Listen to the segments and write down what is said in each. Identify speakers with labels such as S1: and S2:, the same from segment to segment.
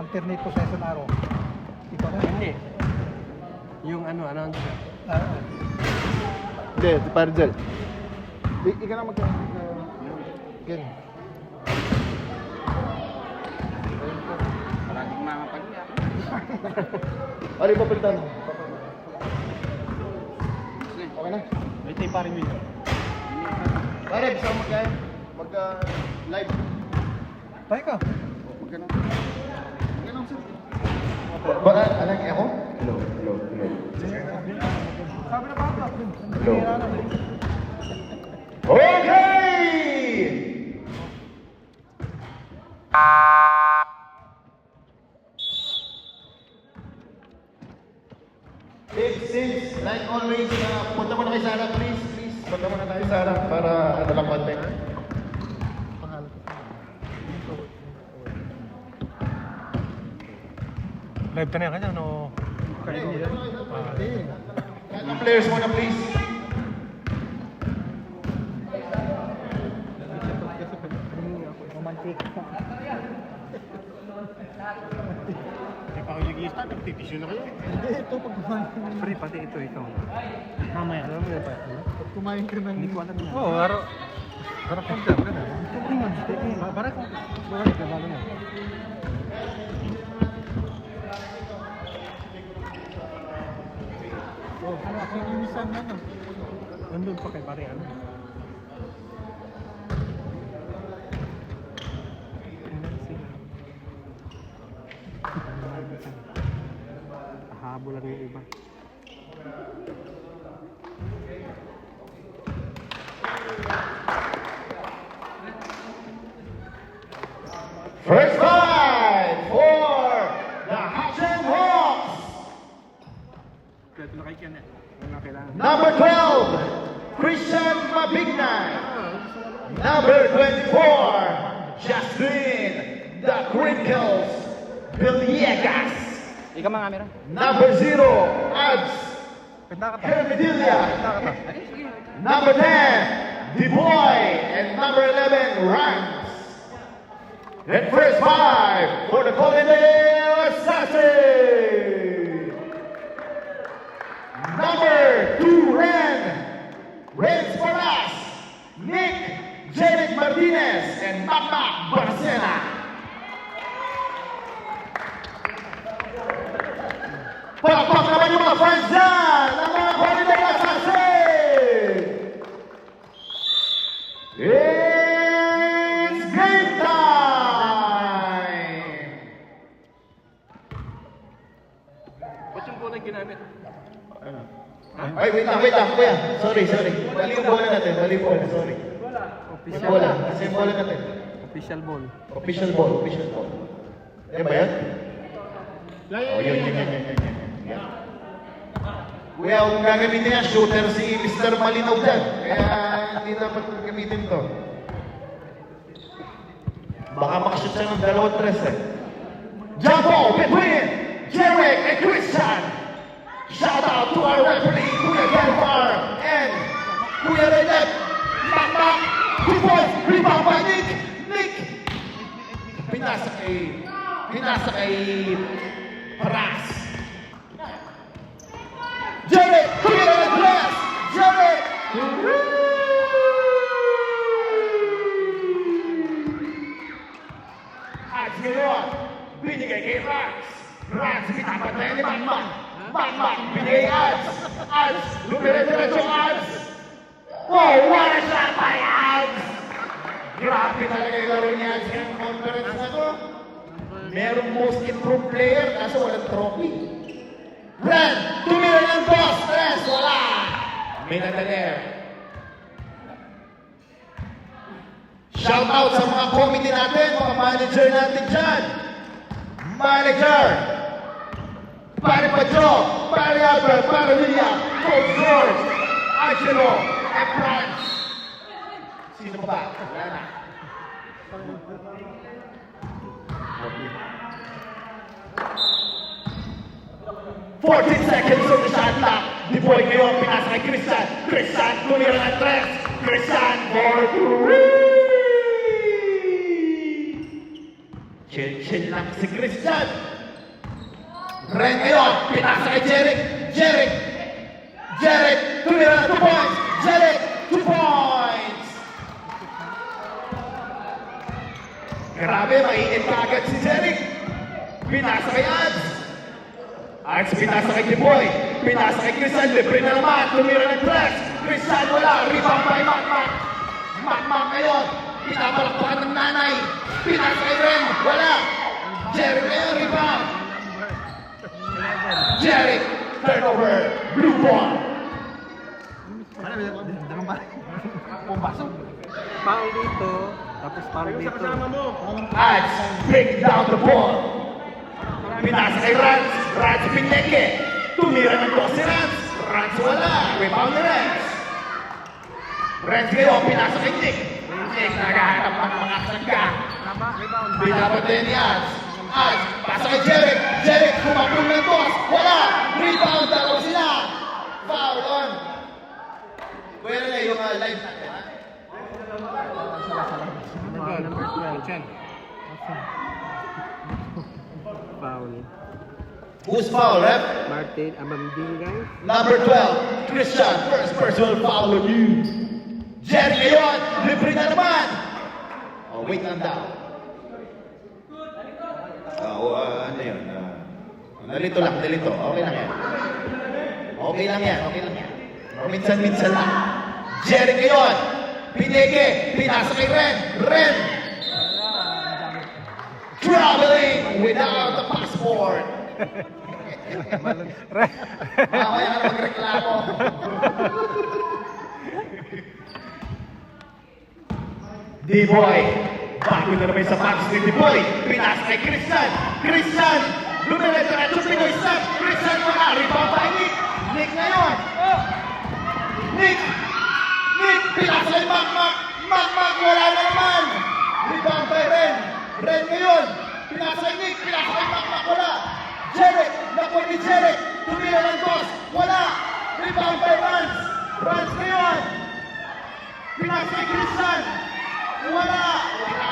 S1: alternate possession arrow. Ikaw na.
S2: Hindi. Yung ano ang
S3: Hindi, si Parjel. Ikaw na ganyan.
S4: Maraming mga pagya.
S3: Ano yung papalitan? Okay na?
S2: ito yung paring winner.
S3: Pare, bisa magka-live.
S1: Tayo ka.
S3: Magkano? Magkano sir? Alam ako? Hello.
S1: Sabi na ba?
S3: Hello. Okay! Since, like always, punta muna kay Sarah, please. Punta muna tayo Sarah para ano lang konti.
S1: Live ka na yan kanya, no?
S3: Players muna, please.
S1: Romantic.
S2: Hindi pa ako nag-i-start, nagtitisyo na kayo.
S1: Hindi, ito pag kumain.
S2: Pre, pati ito.
S1: Mamaya. Alam mo yan pa. Pag kumain ka ng...
S2: Hindi ko alam yan.
S1: Oo, araw. Parang kung dyan ka na. Parang kung... Parang kung... Parang kung... Oh, ano ako yung minsan na no? Nandun pa kay pare ano?
S2: Habol lang yung iba.
S3: First five for the Hudson Hawks.
S2: Kaya ito na kay Ken eh. Wala kailangan.
S3: Number 12, Christian Mabignan. Number 24, Jasmine The Crinkles Villegas.
S4: Ikaw mga camera.
S3: Number 0, Ads Hermedilia. Number 10, The Boy. And number 11, Rams. And first five for the Colindale Assassin. Number 2, Renz Paras, Nick Jared Martinez, and Mama Barcena. Palakpak naman yung mga friends dyan, ang mga Colindale Assassin. It's game time!
S2: Ba't yung bola ginamit?
S3: Ay, wait lang, kuya. Sorry. Mali yung bola natin, sorry. May bola, kasi yung bola natin.
S2: Official ball.
S3: Official ball. Yan ba yan? Oh, yun. Yan. Kuya, kung gagamitin yan, shooter si Mr. Malinaw dyan. Kaya hindi dapat gamitin to. Baka makashoot siya ng 2-3 eh. Jump ball between Jarek and Christian. Shout out to our referee, Kuya Delmar and Kuya Redep. Back. 2 points. Rebound by Nick. Pinasa kay Paras. Jarek, Kuya Redep. Jarek. At ngayon, binigay kay Rans. Rans, bitapat na yan ni Bang. Binigay Ads. Lumire-diretso Ads. Oh, what a shot by Ads! Grabe talaga yung laro ni Ads ng conference na to. Merong most improved player, kaso walang trophy. Ren, tumira ng boss. Tres, wala. May nagdaler. Shout out sa mga committee natin, mga manager natin dyan. Manager! Pare Pacho, Pare Albert, Pare Lilia, Coach George, Angelo, and Franz. Sino pa? Wala na. 14 seconds on the shot clock. Di Boy ngayon, pinasa kay Christian. Christian, tumira ng 3. Christian for 3. Chill lang si Christian. Ren ngayon, pinasa kay Jeric. Jeric, tumira na 2 points. Jeric, 2 points. Grabe, mainit ka agad si Jeric. Pinasa kay Ads. Ads, pinasa kay Tiboy. Pinasa kay Christian, libre na naman. Tumira ng press. Christian wala. Rebound by Macmac. Macmac ngayon. Pinapalakpakan ng nanay. Pinasa kay Ren. Wala. Jeric ngayon, rebound. Jeric, turnover. Blue ball.
S1: Ano, dalawang ba? Pumasok.
S2: Foul dito. Tapos foul dito. Kasama mo.
S3: Ads, bring down the ball. Pinasa kay Rans. Rans pineke. Tumira ng dos si Rans. Rans wala. Rebound ni Rans. Rans ngayon, pinasa kay Nick. Nick, naghahanap ng mga sangka. Binabantay ni Ads. Ads, pasa kay Jeric. Jeric, kumakul ng dos. Wala. Rebound, dalaw sila. Foul on. Kuya na yung live natin, ha?
S2: Number 12. Chen. Foul.
S3: Who's foul, ref?
S2: Martin Amandingay.
S3: Number 12, Christian, first personal foul on you. Jerry ngayon, libre na naman. Oh, wait lang daw. Ano yun? Nalito lang, nalito. Okay lang yan. Okay lang yan. O minsan-minsan lang. Jerry ngayon, pineke, pinasa kay Ren. Ren! Traveling without a passport. Mamaya ka na magreklamo. D-Boy. Bago na naman sa box ni D-Boy. Pinasa kay Christian. Christian! Lumiretso Pinoy Sap. Christian wala. Rebound by Nick. Nick ngayon. Nick! Pinasa kay Macmac. Macmac wala na naman. Rebound by Ren. Ren ngayon. Pinasa kay Nick. Pinasa kay Macmac wala. Jeric. Nakuha ni Jeric. Tumira ng dos. Wala. Rebound by Rans. Rans ngayon. Pinasa kay Christian. Wala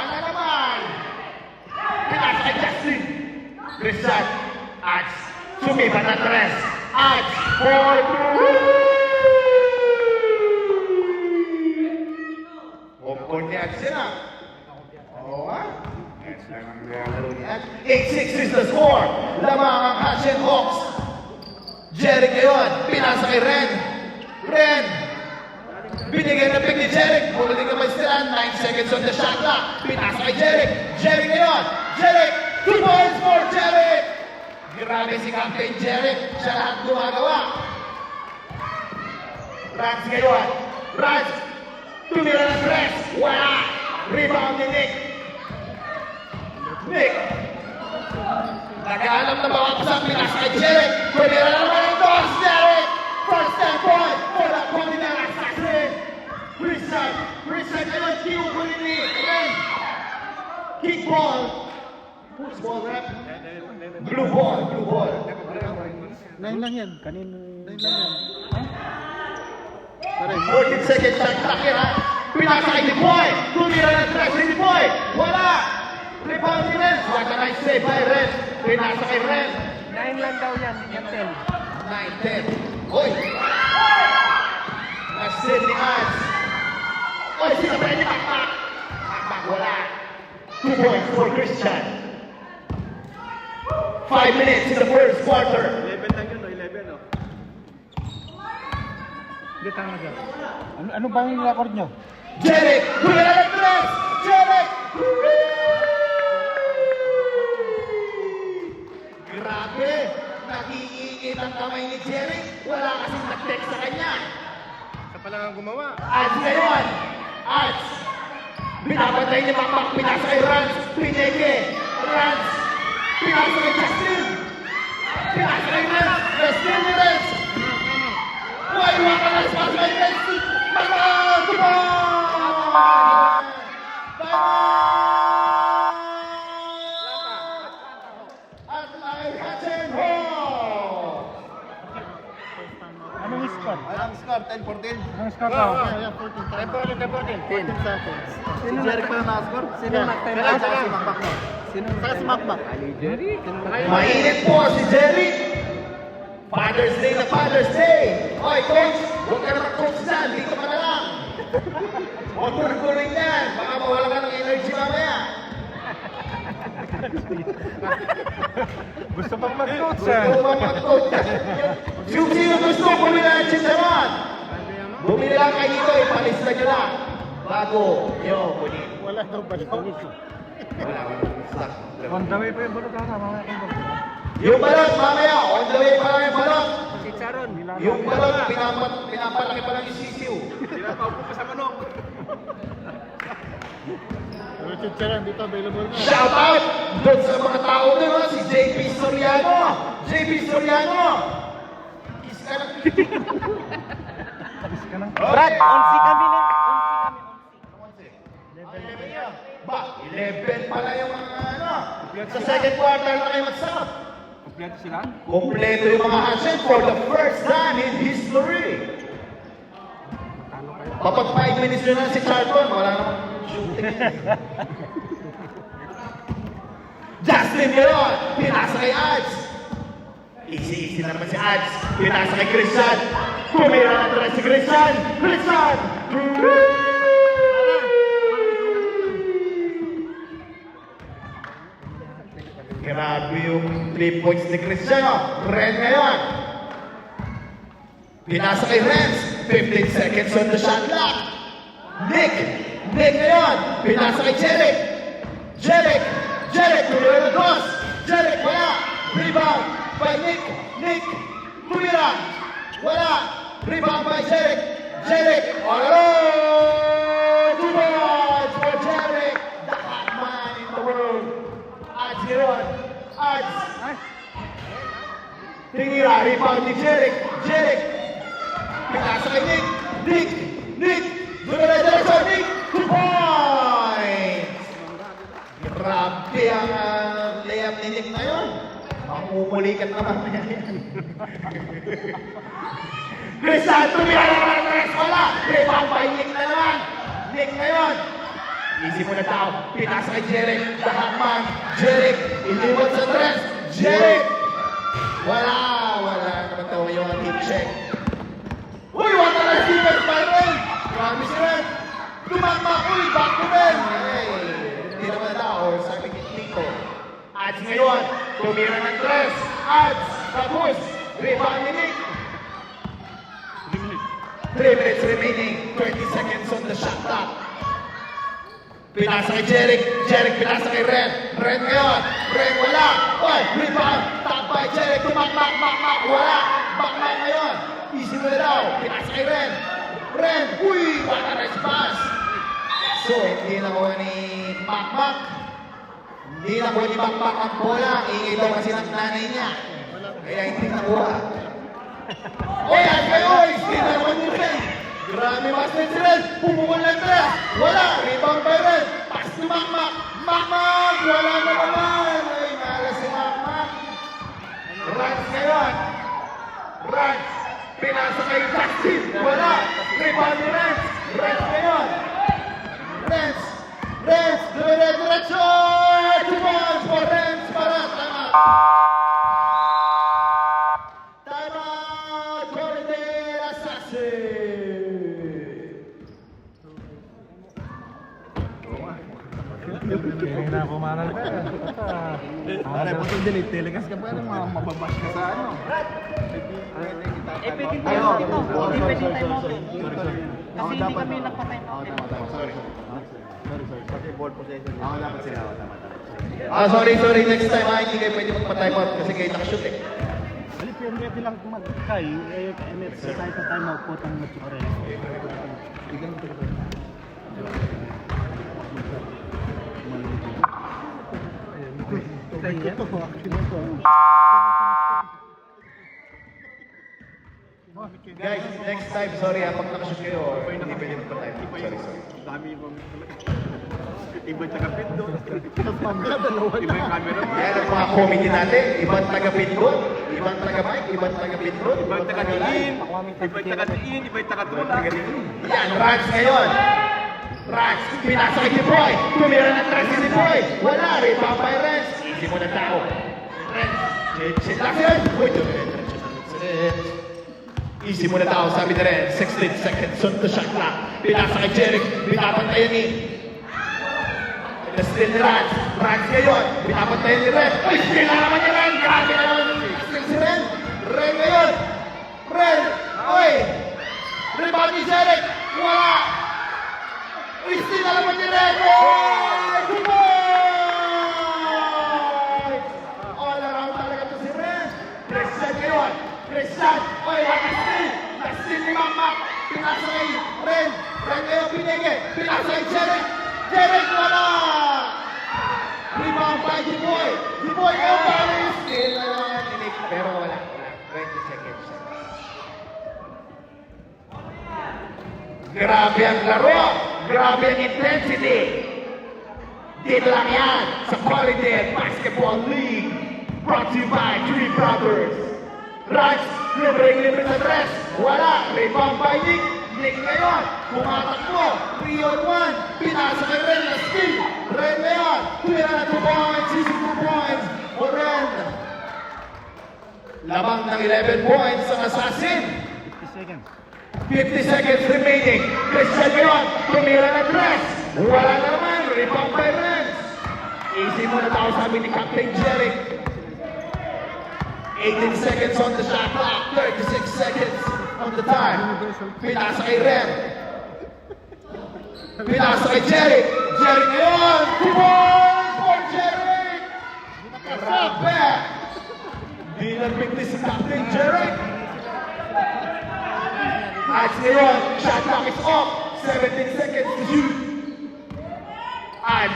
S3: na naman. Pinasa kay Justin. Christian. Ads. Sumiba na tres. Ads. 4-3. Popcorn ni Ads yan ah. Oo nga. Ads lang ang nilalaro ni Ads. 8-6 is the score. Lamang ang Hatchet Hawks. Jeric ngayon. Pinasa kay Ren. Ren. Binigay na pick ni Jeric. Pulutin naman sila. 9 seconds on the shot clock. Pinasa kay Jeric. Jeric ngayon. Jeric. 2 points for Jeric. Grabe si Captain Jeric. Siya lahat gumagawa. Rans ngayon. Rans. Tumira ng press. Wala. Rebound ni Nick. Nick. Naghahanap na mawapsak. Pinasa kay Jeric. Tumira na naman ang dos. Jeric. First 10 point for the Continental Assassin. Christian ngayon. Kinukunin ni Ren. Kick ball. Who's ball, rep? Blue ball.
S1: 9 lang yan. Kanino 9 lang yan. Ha?
S3: 14 seconds shot clock yan, ha? Pinasa kay Dipoy. Tumira ng stress ni Dipoy. Wala. Rebound ni Ren. What a nice save by Ren. Pinasa kay Ren.
S2: 9 lang daw yan. Yan 10.
S3: 9-10. Oy! Nasib ni Ads. Oy, sinabay ni Macmac. Macmac, wala. 2 points for Christian. 5 minutes in the first quarter.
S2: 11 lang yun, 11, no?
S1: Hindi, tama dyan. Ano ba yung record nyo?
S3: Jeric! Tumira ng tres! Jeric! Grabe! Nag-iingit ang kamay ni Jeric. Wala kasing nag-text sa kanya.
S2: Sa pa lang ang gumawa.
S3: Ads ngayon! Ads! Binabantay ni Macmac. Pinasa kay Rans. Pineke. Rans. Pinasa kay Justin. Pinasa kay Rans. Justin ni Rans. Why waka na sa kay Rans? Macmac! At live hatching home!
S1: Anong score?
S3: Anong score? 10, 14.
S1: Ang score
S3: Yeah,
S1: ko.
S3: yeah, 14. 14 seconds.
S1: Si Jeric pa yung nakascore? Sino nag-time out?
S3: Saka si Makmak.
S1: Sino
S3: Saka si Makmak.
S1: Jeric?
S3: Mainit po si Jerry. Father's Day na Father's Day. Oy, coach, huwag ka naman coach dyan. Dito ka na lang. Huwag tuloy-tuloy yan. Baka mawala ka ng energy mamaya.
S1: Gusto pang mag-coach
S3: Gusto mo bang mag-coach yan? Yung sino gusto, bumili na ng chicharon. Bumili lang kayo dito, ipalista nyo lang. Bago nyo kunin.
S1: Wala daw ba daw?
S3: Wala, stock.
S1: On the way pa yung balot ha, mamaya kayo.
S3: Yung balot, mamaya, on the way pa lang yung balot.
S1: Chicharon.
S3: Yung balot, pinapalaki pa lang yung sisiw.
S2: Pinapaupo pa sa manok.
S1: Pero chicharon dito available na.
S3: Shout out doon sa mga tao doon, ha? Si JP Soriano. JP Soriano. Is ka lang.
S1: Tapos ka lang.
S3: Brad, 11 kami na. 11 ba, 11 pala yung mga ano. Sa second quarter na kayo mag-stop.
S2: Kompleto sila?
S3: Kompleto yung mga handshake for the first time in history. Kapag 5 minutes yun na si Charlton, wala namang shooting. Justin Miron, pinasa kay Ads. Easy na naman si Ads. Pinasa kay Christian. Tumira na talaga si Christian. Christian! Grabe yung 3 points ni Cristiano. Ren ngayon. Pinasa kay Renz. 15 seconds on the shot clock. Nick ngayon. Pinasa kay Jeric. Tuloy na dos. Jeric, wala. Rebound by Nick, tumira. Wala. Rebound by Jeric, all alone. 2 points for Jeric. The hot man in the world. Ads ngayon. Ads. Tinira, rebound ni Jeric. Pinasa kay Nick. Dumira-diretso, Nick. 2 points. Grabe ang layup ni Nick na yun. Mamumulikat naman niya yan. Cristian, tumira naman ang tres. Wala. Rebound by Nick na naman. Nick ngayon. Easy mo na tao. Pinasa kay Jeric. The hot man. Jeric. Iniwan sa tres. Jeric. Wala naman tayo yung team check. Uy, wala na Steven pa rin. Grabe si Ren. Tumakmak. Uy, back to Ben. Ay, hindi naman na or sabi ni Tito. Ads ngayon. Tumira ng tres. Ads. Tapos. Rebound ni Nick. 3 minutes remaining. 20 seconds on the shot clock. Pinasa kay Jeric pinasa kay Ren ngayon. Ren wala. Oy, rebound. Top by Jeric. Tumakmak. Wala. Bakmak ngayon. Easy mo na daw. Pinasa kay Ren. Uy, baka nice pass. So, hindi nakuha ni Bakmak. Hindi nakuha ni Bakmak ang bola. Ingay daw kasi ng nanay niya. Kaya hindi nakuha. Oy, at kayo, hindi naman ni Ren. Grabe mas na si Ren. Pumukul ng tres. Wala. Rebound by Ren. Pass ni Bakmak. Wala na naman. Ay, malas si Bakmak. Rans ngayon. Pinasa kay Justin. Wala. Rebound ni Rans ngayon. Diretso. 2 points for Rans para tama. Corridor Assassin.
S1: Kaya na kumanal ka.
S2: Pare, putong delete telegas ka pa rin, mababash ka sa ano.
S5: Pwede tayo dito. Hindi pwede tayo mo. Kasi hindi kami nagpa-time out.
S3: Sorry.
S2: Kasi ball possession.
S3: Ako dapat sila. Sorry. Next time, hindi kayo pwede magpa-time out kasi kayo nakashoot eh.
S1: Alip yung ready lang magkay. Sa tayo sa time out po itong matsukare.
S3: Guys, next time, sorry pag nakashoot kayo, hindi pwede magpa-time out. Sorry.
S2: Dami yung iba yung taga-pit doon. Iba yung camera.
S3: Yan ang mga comedy natin, ibang taga-pit doon. Ibang taga-Mike, ibang taga-Pindot.
S2: Ibang taga-diin, ibang taga-diin, ibang taga-tulak.
S3: Yan, Raj ngayon. Raj, pinasa kay Tipoy. Tumira ng tres si Tipoy. Wala, rebound by Renz. Easy mo na tao. Renz, chin lang yun. Uy, tumira-diretso na si Renz. Easy mo na tao, sabi ni Renz. 16 seconds on the shot clock. Pinasa kay Jeric, binabantayan ni. Still ni Raj. Raj ngayon, binabantayan ni Renz. Uy, still na naman ni Renz. Grabe na naman si Renz. Renz ngayon. Renz, uy. Rebound ni Jeric. Wala. Still na naman ni Renz. Two points! All around talaga to si Renz. Christian ngayon. Christian. Uy, wala steal. Na-steal ni Mama. Pinasa kay Renz. Renz ngayon pinigay. Pinasa kay Jeric. Jeric wala. Rebound by Diboy. Diboy ngayon para yung steal na naman ni Nick. Pero wala. 20 seconds. Grabe ang laro. Grabe ang intensity. Dito lang yan sa Quality Basketball League. Brought to you by Three Brothers. Raj, libre sa tres. Wala. Rebound by Nick. Nick ngayon. Kumatakbo. 3 on 1. Pinasa kay Ren na steal. Ren ngayon. Tumira na 2 points. Easy 2 points for Ren. Lamang ng 11 points ang Assassin. 50 seconds remaining. Christian ngayon, tumira ng tres. Wala na naman. Rebound by Renz. Easy mo na tao sabi ni Captain Jeric. 18 seconds on the shot clock. 36 seconds on the time. Pinasa kay Ren. Pinasa kay Jeric. Jeric ngayon. 2 points for Jeric. Grabe. Di nagbigti si Captain Jeric. At ngayon, shot clock is off. 17 seconds to shoot. At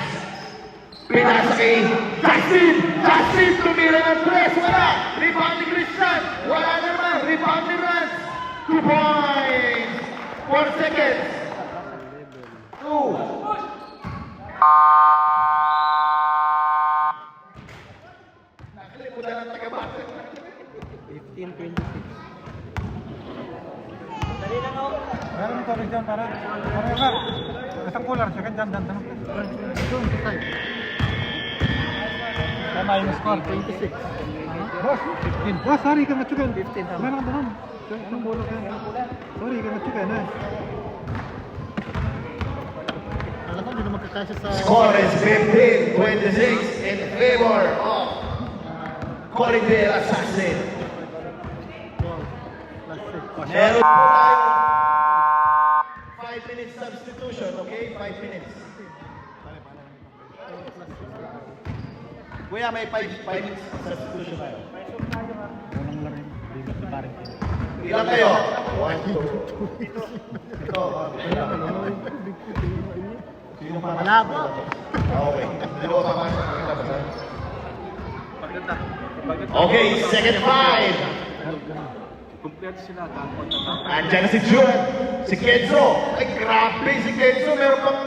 S3: pinasa kay Justin. Justin tumira ng tres. Wala. Rebound ni Christian. Wala naman. Rebound ni Renz. 2 points. 4 seconds. 2. Nakalimutan ng taga-basket.
S1: 15-26. Meron mo tawag dyan para isang cooler siya kan dyan tanong doon sa side tama yung score 26 boss 15 boss sorry ka matsukan 15 meron ka doon anong bolo ka sorry ka matsukan na alam ko hindi na magkakasya sa
S3: Score is 15-26 in favor of Quality Assassin. Meron po tayo 5 minutes substitution, okay? 5 minutes. Kuya, may 5 minutes substitution tayo.
S1: unang laro dito sa paring
S3: Ilan kayo? 1, 2. Ito. Sino pa?
S5: Malabo.
S3: Okay. Dalawa pa pasok. Pakita ba saan? Okay, second 5.
S2: Kompleto sila.
S3: Andiyan na si Jun, si Kenzo. Ay, grabe si Kenzo. Meron pang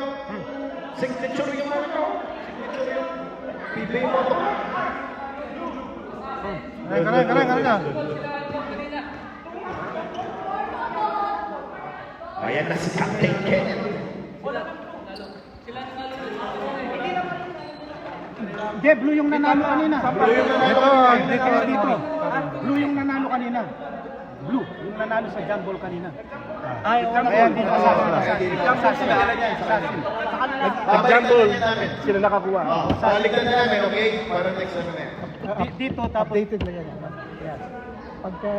S3: signature yung ano. Signature yung PBA mo ito.
S1: Kaya
S3: Ayan na si Captain Kenneth.
S5: Hindi, blue yung nanalo kanina. Dito. Blue yung nanalo kanina. Blue, yung nanalo sa jump ball kanina. Ay, kaya dito Assassin.
S3: Jump ball.
S5: Sila nakakuha.
S3: Paligtan na namin, okay? Para next naman eh.
S5: Dito, tapos updated lang yan. Pagka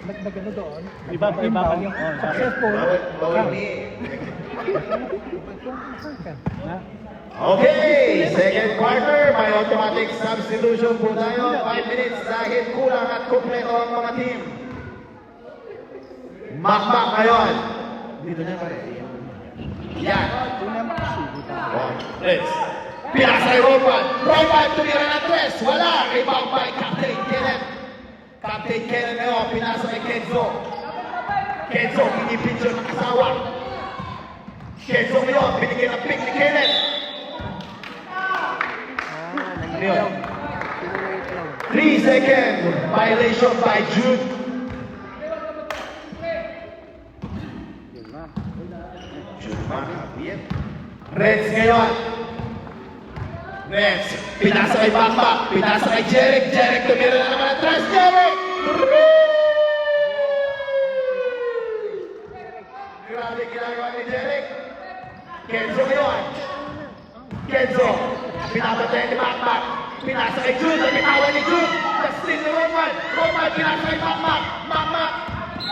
S5: nagdagano doon, ibabal yung successful.
S3: Bawal ni. Okay, second quarter, may automatic substitution po tayo. 5 minutes dahil kulang at kumpleto ang mga team. Makmak ngayon. Dito niya pare. Yan. Let's. Pinasa kay Roman. Roman, tumira ng tres. Wala. Rebound by Captain Kenneth. Captain Kenneth ngayon, pinasa kay Kenzo. Kenzo, pinipicture ng asawa. Kenzo ngayon, binigyan ng pick ni Kenneth. Ngayon. 3 second violation by Jude. Jude makakabit. Reds ngayon. Reds, pinasa kay Bakbak, pinasa kay Jeric. Jeric, tumira na naman ang tres. Jeric! Grabe ginagawa ni Jeric. Kenzo ngayon. Kenzo, pinapatay ni Bakbak. Pinasa kay Jude, nabitawan ni Jude. Pastin ni Roman. Roman, pinasa kay Bakbak. Bakbak.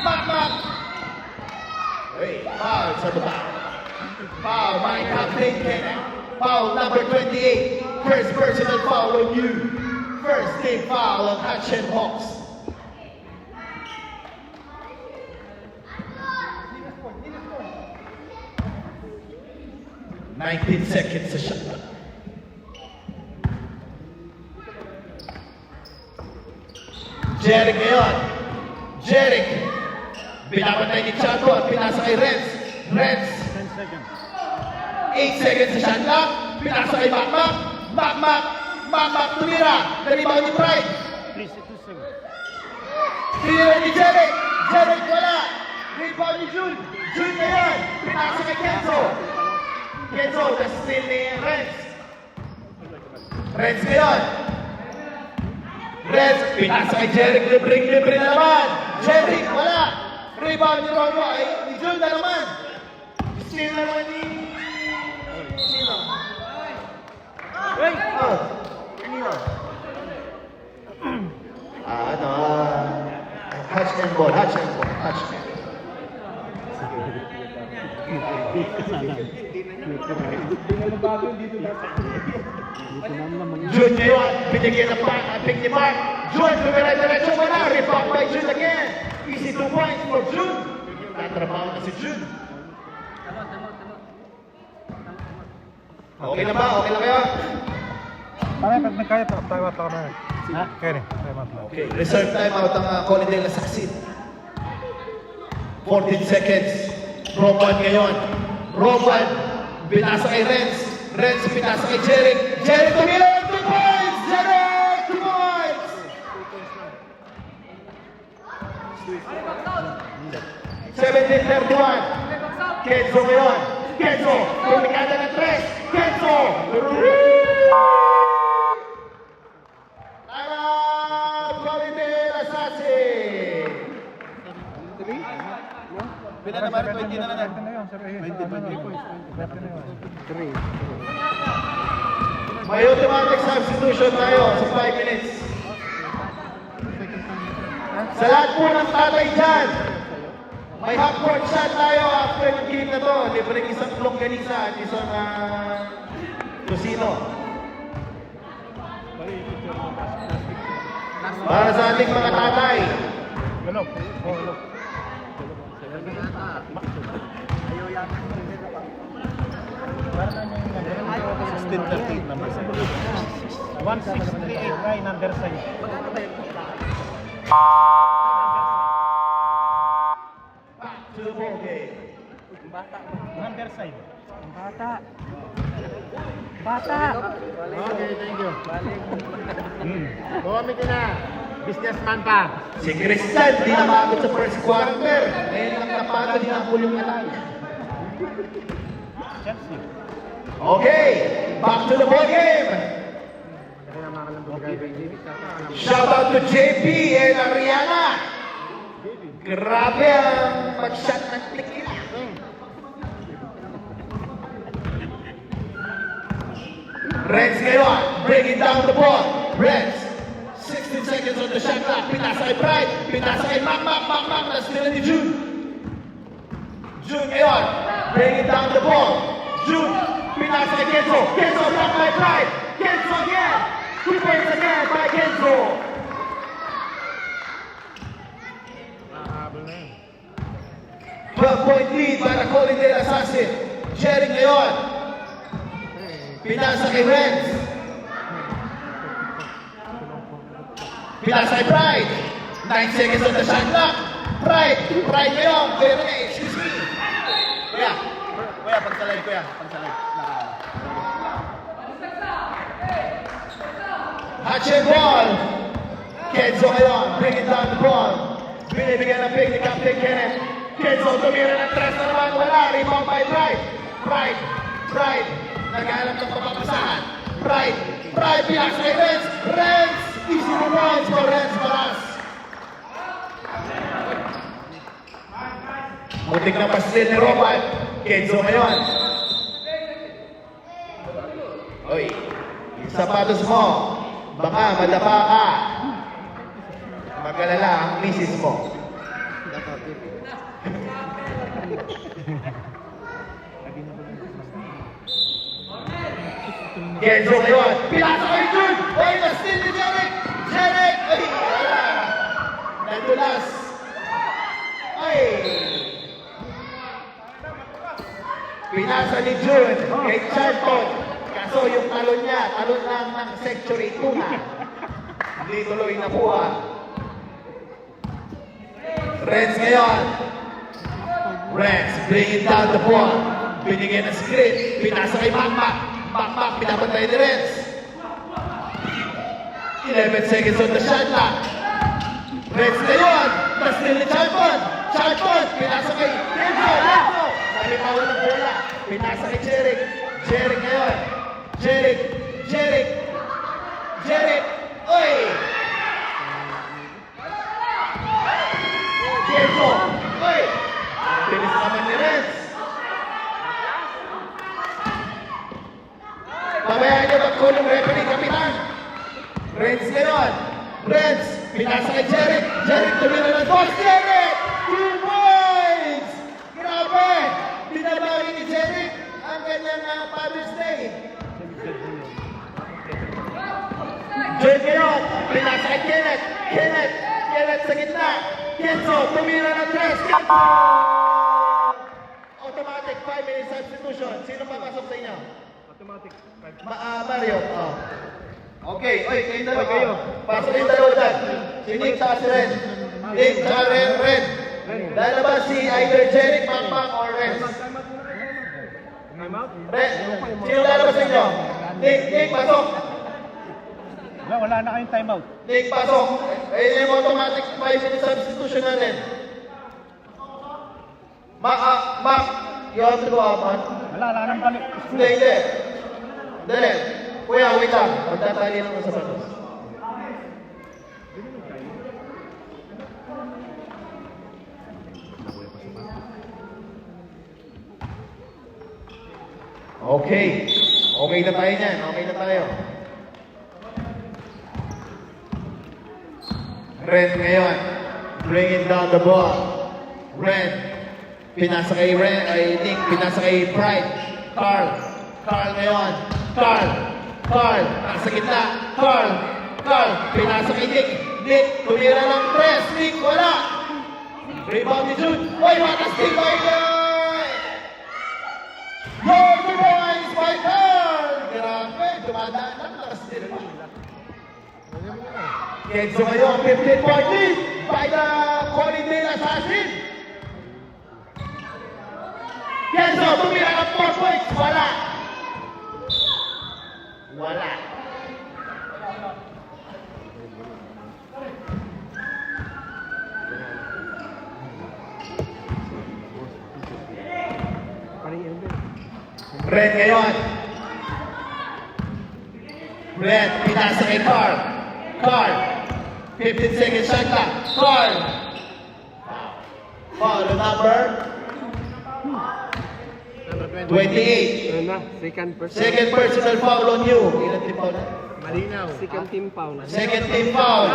S3: Bakbak. Hey, foul sa baba. Foul by Captain Kenneth. Foul number 28. First personal foul on you. First team foul on Hatch and Hawks. "19 seconds sa shot. Jeric ngayon. Jeric. Pinapatay ni Chato at pinasa kay Reds. Reds.
S5: 10 seconds.
S3: 8 seconds sa shot clock. Pinasa kay Bakbak. Bakbak. Bakbak tumira. Nalibaw ni Pride.
S5: 2 seconds.
S3: Tinira ni Jeric. Jeric wala. Rebound ni June. June ngayon. Pinasa kay Kenzo. Kenzo, na-steal ni Reds. Reds ngayon. Reds, pinasa kay Jeric. Libre na naman. Jeric, wala. Rebound ni Ronwa. Ni June na naman. Steal na naman ni... Sino? Hey! Oh. Kanino? Hatch and ball. Hatch and ball. Hatch and ball. June ngayon, binigyan ng Mark at pick ni Mark. June, lumira-diretso mo na. Rebound by June again. Easy 2 points for June. Tatrabaho na si June. Okay na ba? Okay na kayo?
S1: Pare, pag nagkaya, time out lang kami. Ha? Kaya rin, time out lang.
S3: Okay, reserve time out ang Colin de la Saxid. 14 seconds. Roman ngayon. Roman, binasa kay Renz. Renz, binasa kay Jeric. Jeric, tumira! 2 points! Jeric, 2 points! 17-31. Kenzo ngayon. Kenzo, pumikada ng 3. Kenzo! Colin de la Saxid!
S2: Pila na ba? 20 na lang.
S1: 20 points. 3.
S3: May automatic substitution tayo sa 5 minutes. Sa lahat po ng tatay dyan, may half-court shot tayo after ng game na to. Libreng isang longganisa at isang tusino. Para sa ating mga tatay.
S1: Galok. Oh, galok. Para na yung
S5: 16-38 naman sa 168 Ryan Anderson.
S3: Back to the ball game.
S5: Underside.
S1: Okay, thank you. Bumami ka na. Businessman pa.
S3: Si Cristian, di na maabot sa first quarter. Ngayon lang napagod na pulong na tayo.
S5: Chelsea.
S3: Okay, back to the ball game. Shout out to JP and Ariana. Grabe ang mag-shot ng click nila. Reds ngayon, bringing down the ball. Reds, 16 seconds on the shot clock. Pinasa kay Pride, pinasa kay Mac, na-steal ni June. June ngayon, bringing down the ball. June, pinasa kay Kenzo. Kenzo, blocked by Pride. Kenzo again. 2 points again by Kenzo.
S1: Habol na yun.
S3: 12-point lead para Colin de la Saxid. Jeric ngayon. Pinasa kay Renz. Pinasa kay Pride. 9 seconds on the shot clock. Pride ngayon. Excuse me.
S2: Kuya, pagsalay, kuya. Pagsalay.
S3: Hatch and ball. Kenzo ngayon, bring it down the ball. Binibigyan ng pick ni Captain Kenneth. Kenzo tumira ng 3 na naman, wala. Rebound by Bright. Bright. Naghanap ng papapasahan. Bright, bilang kay Renz. Easy to points for Renz Maras. Muntik na paslin ni Roman. Kenzo ngayon. Oy, yung sapatos mo, baka madapa ka. Mag-alala ang misis mo. Kenzo ngayon. Pinasa kay Jun. Oy, na-steal ni Jeric. Ay, wala. Nandulas. Ay. Pinasa ni Jun kay Charlton. Kaso yung talon niya, talon lang ng Century Tuna. Hindi tuloy na buha. Renz ngayon. Renz, bringing down the ball. Binigyan ng screen. Pinasa kay Makmak. Makmak, pinapantay ni Renz. 11 seconds on the shot clock. Renz ngayon. Na-steal ni Charlton. Pinasa kay Kenzo. Nalipawan ng bola. Pinasa kay Jeric. Jeric ngayon. Jeric. Oy! Kenzo. Oy! Bilis naman ni Renz. Pabayaan niyo magkulong referee, kapitan. Renz ngayon. Pinasa kay Jeric. Tumira ng box. Jeric! 2 points! Grabe! Binabawi ni Jeric ang kanyang Father's Day. Jeric ngayon. Pinasa kay Kenneth. Kenneth sa gitna. Kenzo, tumira ng 3. Kenzo! Automatic 5-minute substitution. Sino papasok sa inyo?
S1: Automatic.
S3: Mario. Oh. Okay, kayong dalawa. Pasok yung dalawa dyan. Si Nick sa si Ren. Nick sa Ren. Lalabas si either Jeric, Makmak, or Ren. Ren, sino lalabas sa inyo? Nick, pasok.
S5: Wala na kayong timeout.
S3: Nick, pasok. Ayun yung automatic 5-minute substitution natin. Mak, you have to go out, man.
S5: Wala nang balik.
S3: Hindi. Dali. Kuya, wait lang. Magtatali lang sa sapatos. Okay na tayo niyan. Okay na tayo. Ren ngayon. Bringing down the ball. Ren. Pinasa kay Nick. Pinasa kay Pride. Carl ngayon. Carl. Nasa gitna. Carl. Pinasa kay Nick. Tumira ng 3. Nick, wala. Rebound ni Jude. Oy, matasteal by Your 2 points by Carl. Grabe. Dumadaan lang. Nakasteal. Kenzo ngayon. 15-point lead by the Colindale Assassin. Kenzo, tumira ng 4 points. Wala. Ren ngayon. Pinasa kay Carl. 15 seconds shot clock. Carl. Foul number 28. Second personal foul on you. Ilan team foul na?
S1: Malinaw. Second team foul.
S3: Second team foul.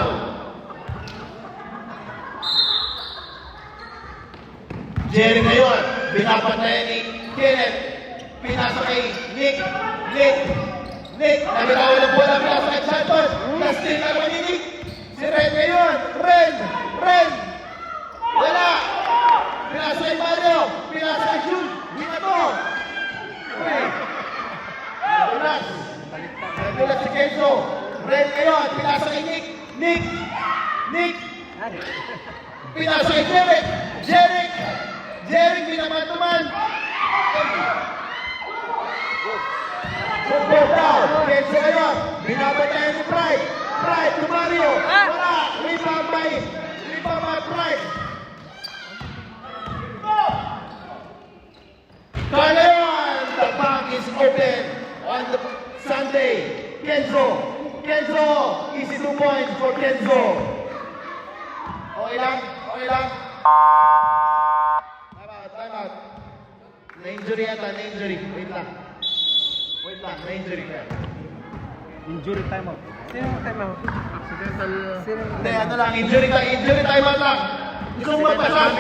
S3: Jerry ngayon. Binapatayan ni Kenneth. Pinasa kay Nick. Nabitawan ng bola. Pinasa kay Charlton. Nastin na naman ni Nick. Si Ren ngayon. Ren. Wala. Pinasa kay Mario. Pinasa kay Jude. Winato. Nagulat si Kenzo. Ren ngayon. Pinasa kay Nick. Pinasa kay Jeric. Binamantuman. Football down. Kenzo ngayon. Binabatayan ni Pride. Pride to Mario. Wala. Rebound by Pride. Carleon, the bank is open on the Sunday. Kenzo, easy 2 points for Kenzo. Okay lang. Time out. Na-injury yata, na-injury. Wait lang, na-injury ka.
S5: Injury timeout.
S3: Hindi, ano lang, injury time out lang. Gusto mo magpasag?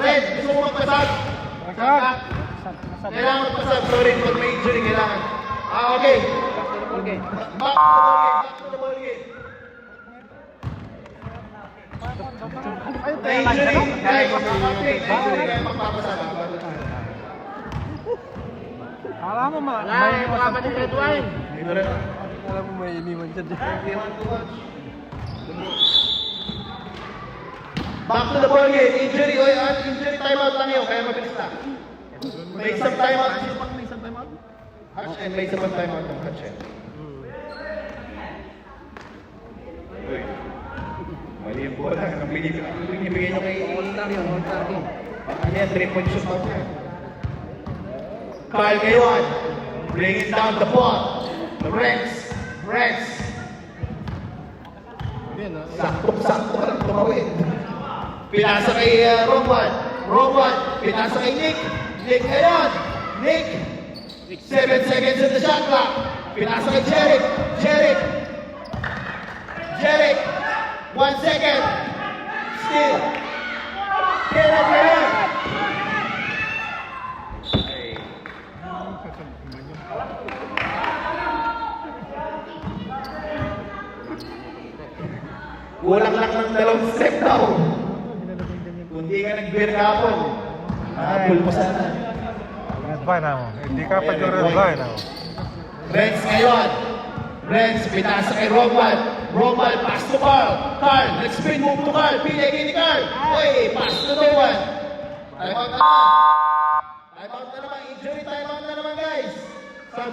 S3: Red, gusto mo magpasag? Kailangan magpasag, sorry, pag may injury, kailangan. Okay. Back to the ball game. Na-injury, kaya magpapasag.
S1: Alam mo ma.
S4: Wala pa din red wine.
S1: Alam mo may iniwan dyan.
S3: Back to the ball game. Injury timeout lang yun, kaya mabilis na. May isang timeout. Sino pang may isang timeout? Hatchen, may isang timeout ng Hatchen. Uy. Mali yung bola. Ang binibigay nyo kay...
S4: All-star yun, all-star yun.
S3: Ano yan, 3-point shoot out yan. Carl ngayon, bringing down the ball. Renz. Sakto lang tumawid. Pinasa kay Roman, pinasa kay Nick ngayon. Nick, 7 seconds in the shot clock. Pinasa kay Jeric, 1 second. Still. Kailan. Kulang lang ng 2 step daw. Kung di ka nag-beer kapon, nakapul mo sana.
S1: Red wine ako. Hindi ka pa yung red wine ako.
S3: Renz ngayon. Pinasa kay Roman, pass to Carl. Nag-spin move to Carl. Pinay ni Carl. Uy, pass to no one. Timeout na naman. Injury timeout na naman, guys. Sub.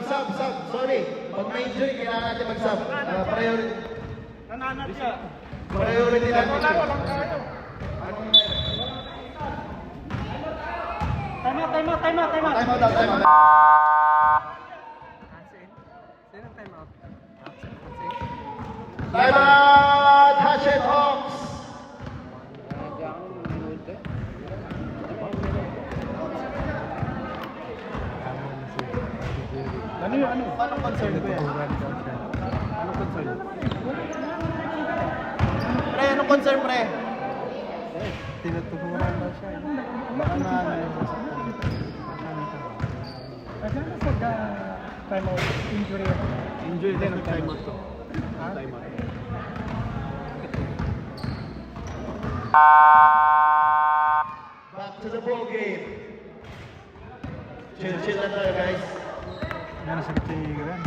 S3: Sorry. Pag may injury, kailangan natin mag-sub. Priority.
S5: Nananat siya.
S3: Priority natin. Timeout. Timeout, Hatchet Hawks.
S5: Anong concern ko yan? Anong concern? Pre, anong concern, pre?
S1: Tinutuhuran daw siya.
S5: Baka na ano yun.
S1: Ano sa timeout injury?
S5: Injury din ang timeout to. Timeout.
S3: Back to the ball game. Chill lang tayo, guys.
S1: Ano sa kitigilan?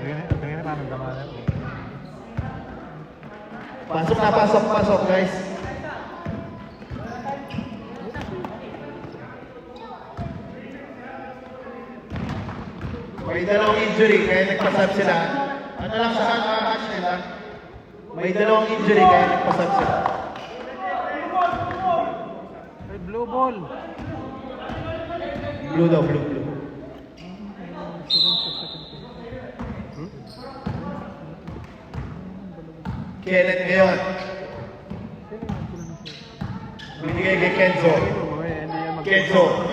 S1: Tingnan na paano gamanan.
S3: Pasok, guys. May dalawang injury, kaya nagpasab sila. Ano lang sa hatch nila? May dalawang injury, kaya nagpasab sila.
S1: Ay, blue ball.
S3: Blue daw, blue. Kenneth ngayon. Binigay kay Kenzo.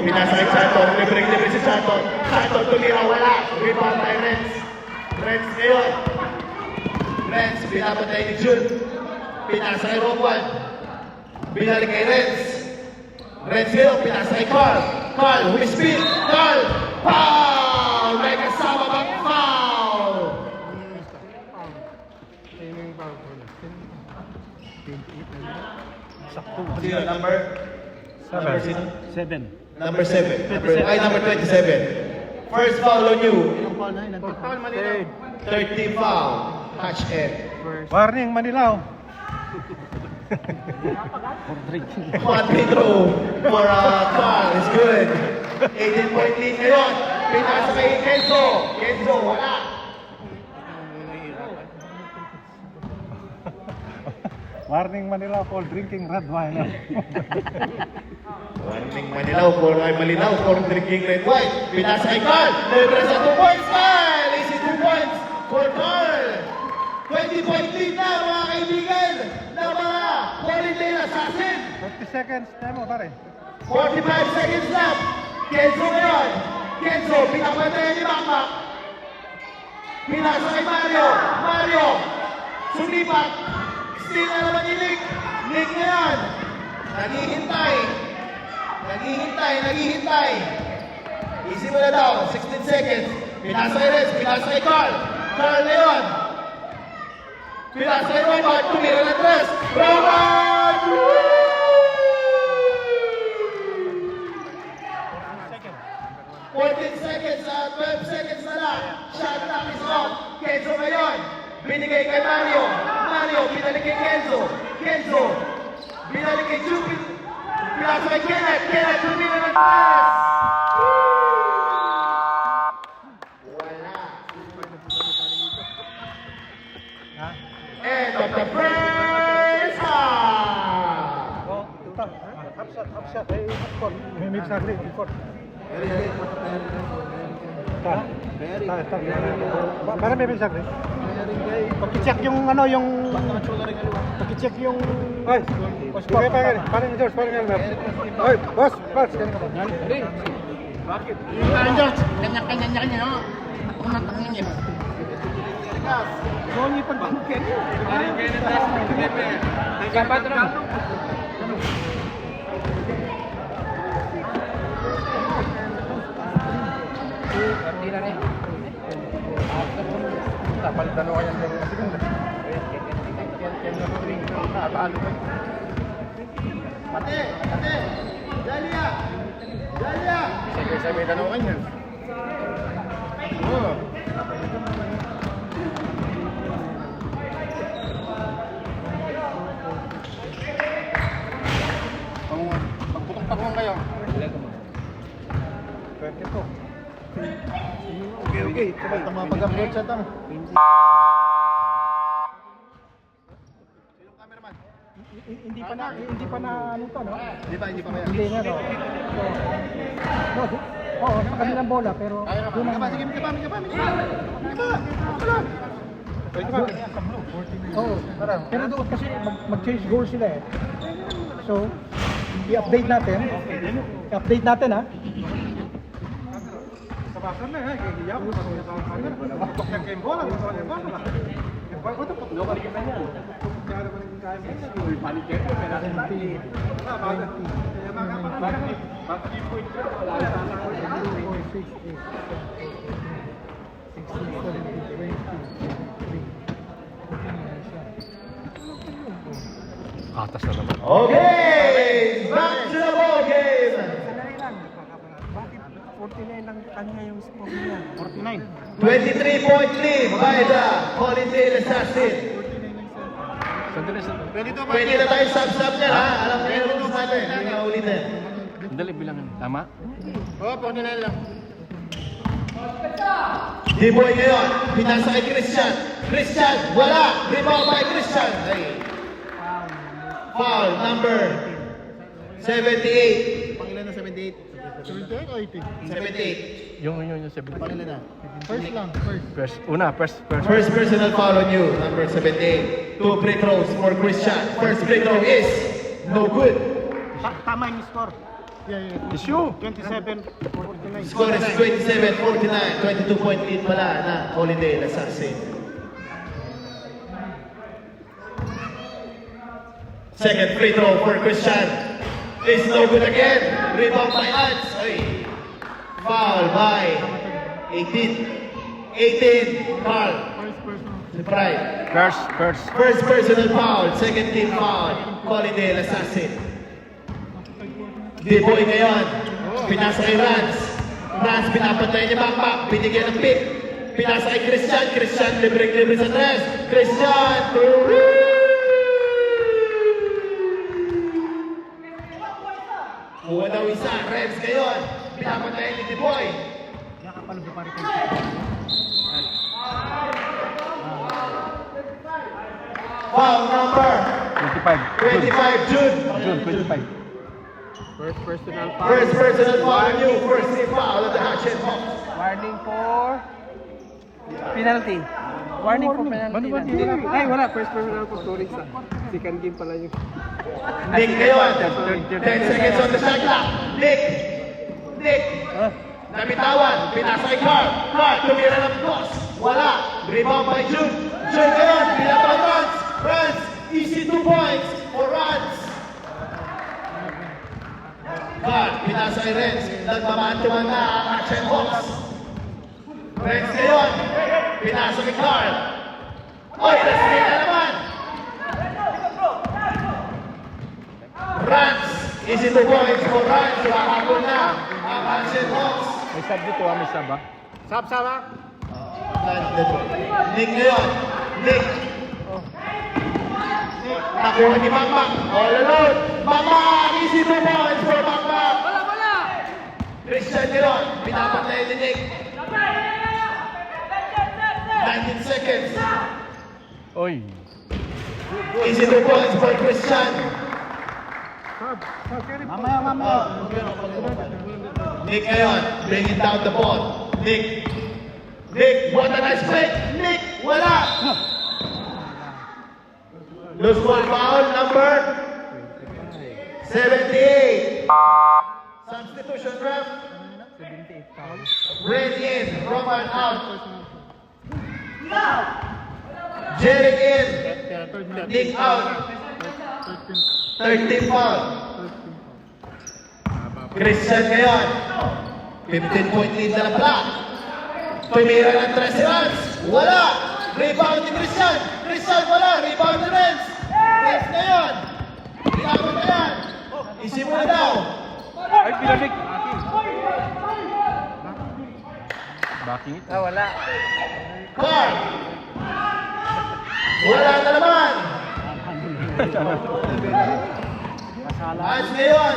S3: Pinasa kay Chato. Libre si Chato. Chato tumira, wala. Rebound by Renz. Renz ngayon. Pinapatay ni Jun. Pinasa kay Romuald. Binalik kay Renz. Ngayon, pinasa kay Carl. Whispin. Foul! May kasama bang foul?
S1: Sakto.
S3: Sino number? Sino?
S5: 7.
S3: Number 7. Number 27. First foul on you.
S5: Anong foul na yun?
S3: 30 foul. Hatch end.
S1: Warning, Manilaw.
S3: One free throw for Carl is good. 18-point lead ngayon. Pinasa kay Kenzo. Wala.
S1: Warning Manila for drinking red wine.
S3: Warning Manilaw for ay Malinaw for drinking red wine. Pinasa kay Carl. Libre sa 2 points, Carl. Easy 2 points for Carl. 20-point lead na mga kaibigan na mga Holiday Assassin.
S1: 30 seconds. Temo, pare.
S3: 45 seconds left. Kenzo ngayon. Kenzo, pinapantayan ni Makmak. Pinasa kay Mario. Mario, sumipat. Still na naman ni Nick. Nick ngayon. Naghihintay. Naghihintay. Easy mo na daw. 16 seconds. Pinasa kay Rez. Pinasa kay Carl. Carl ngayon. Pinasa kay Robert. Tumira ng 3. Robert! 14 seconds, 12 seconds na lang. Shot clock is off. Kenzo ngayon. Binigay kay Mario. Mario, binalik kay Kenzo. Kenzo, binalik kay Jupiter. Pinasa kay Kenneth. Kenneth, tumira ng 3. Wala. End of the first half.
S1: Oh, tutang. Half shot. Eh, half may mix agree. Before. Para may mix agree. Pag-check yung ano, yung... Pag-check yung... Ay, parang George, parang Elmer. Ay, boss, kanya ka ba?
S4: Bakit? Parang George, kanya-kanya, no? Ako nang tangin niya.
S5: Sony pag-bangkin.
S4: Kapat na. Hindi na rin. Napalitan mo kaya ng segunda. Natalo ba?
S3: Ate! Dalia!
S4: Sabay tanungan yan. Oo. Pagputok-takong kayo.
S1: 22.
S2: Okay. Tama pag-upload siya tama.
S5: Hindi pa na ano to, no?
S2: Hindi pa kaya.
S5: Hindi na, no? Oo, sa kabilang bola, pero...
S2: Sige, may ka pa.
S5: Oo, pero doon kasi mag-change goal sila eh. So, i-update natin. I-update natin, ha?
S1: Sabasan na, ha? Gigiyak mo sa camera. Bakit yung game bola? Bakit ito? Local game na yan. Kaya naman yung kaya mo. Uy, panikete. Kaya natin mati. Kaya mga kapatid. Bakit yung point ka? Wala na. 4, 6, 8, 16, 17, 20, 23. Atas na naman.
S3: Okay! Back to the ball game!
S1: Sandali lang. Bakit 49 lang kanya yung score niya? 49.
S3: 23-point lead by the Holiday Assassin. Pwede na tayo sub-sub niya, ha? Alam niyo yung rules natin. Hindi na ulitin.
S4: Dali bilangan. Tama?
S2: Oo, 49 lang.
S3: D-boy ngayon. Pinasa kay Christian. Christian, wala. Rebound by Christian. Ay. Foul number 78.
S2: Pangilan na 78. 78 o 80?
S3: 78.
S4: Yung 7.
S2: Pangilan na. First lang.
S4: First.
S3: First personal foul on you, number 78. 2 free throws for Christian. First free throw is no good.
S5: Tama yung score.
S2: Yeah.
S4: Issue.
S5: 27-49.
S3: Score is 27-49. 22-point lead pala na Holiday Assassin. Second free throw for Christian is no good again. Rebound by Ants. Ay. Foul by 18. Foul. Si Pride.
S4: First.
S3: First personal foul. Second team foul. Holiday Assassin. D-boy ngayon. Pinasa kay Rans. Rans pinapatay niya backpack. Binigyan ng pick. Pinasa kay Christian. Christian libre sa tres. Christian. Kuha daw isa. Rams ngayon. Pinapatay ni D-boy. Foul number 25, June.
S2: June 25.
S1: First personal foul.
S3: First personal foul on you. First team foul on the Action Hawks.
S1: Warning for penalty. Warning for penalty. Ay, wala. First personal for sorry sa. Second game pala yung...
S3: Nick ngayon. 10 seconds on the shot clock. Nick. Nabitawan. Pinasa kay Carl. Carl, tumira ng cross. Wala. Rebound by June. June ngayon. Pinata Rans. Rans. Easy 2 points for Rans. Carl, pinasa kay Renz. Nagmamantuman na ang Action Hawks. Renz ngayon. Pinasa kay Carl. Oy, nasili na naman. Rans. Easy 2 points for Rans. Nakakapon na ang Action Hawks.
S2: May sub dito, may sub ah.
S1: Sab ha?
S3: Nick ngayon. Nick. Nakuha ni Makmak. All alone. Makmak. Easy 2 points for Makmak.
S1: Wala!
S3: Christian ngayon. Pinapatay ni Nick. 19 seconds.
S2: Oy.
S3: Easy 2 points for Christian.
S5: Mamaya.
S3: Nick ngayon. Bringing down the ball. Nick, what a nice play. Nick, wala. Loose ball foul number 78. Substitution ref.
S1: 78 foul.
S3: Brady in. Roman out. Jerry in. Nick out. 13 foul. Christian ngayon. 15-point lead na pala. Tumira ng 13 runs. Wala. Rebound ni Christian. Christian wala. Rebound ni Renz. Renz ngayon. Rebound na yan. Isip mo na daw.
S2: Ay, pinamig. Backing it.
S1: Wala.
S3: Carl. Wala na naman. Ads ngayon.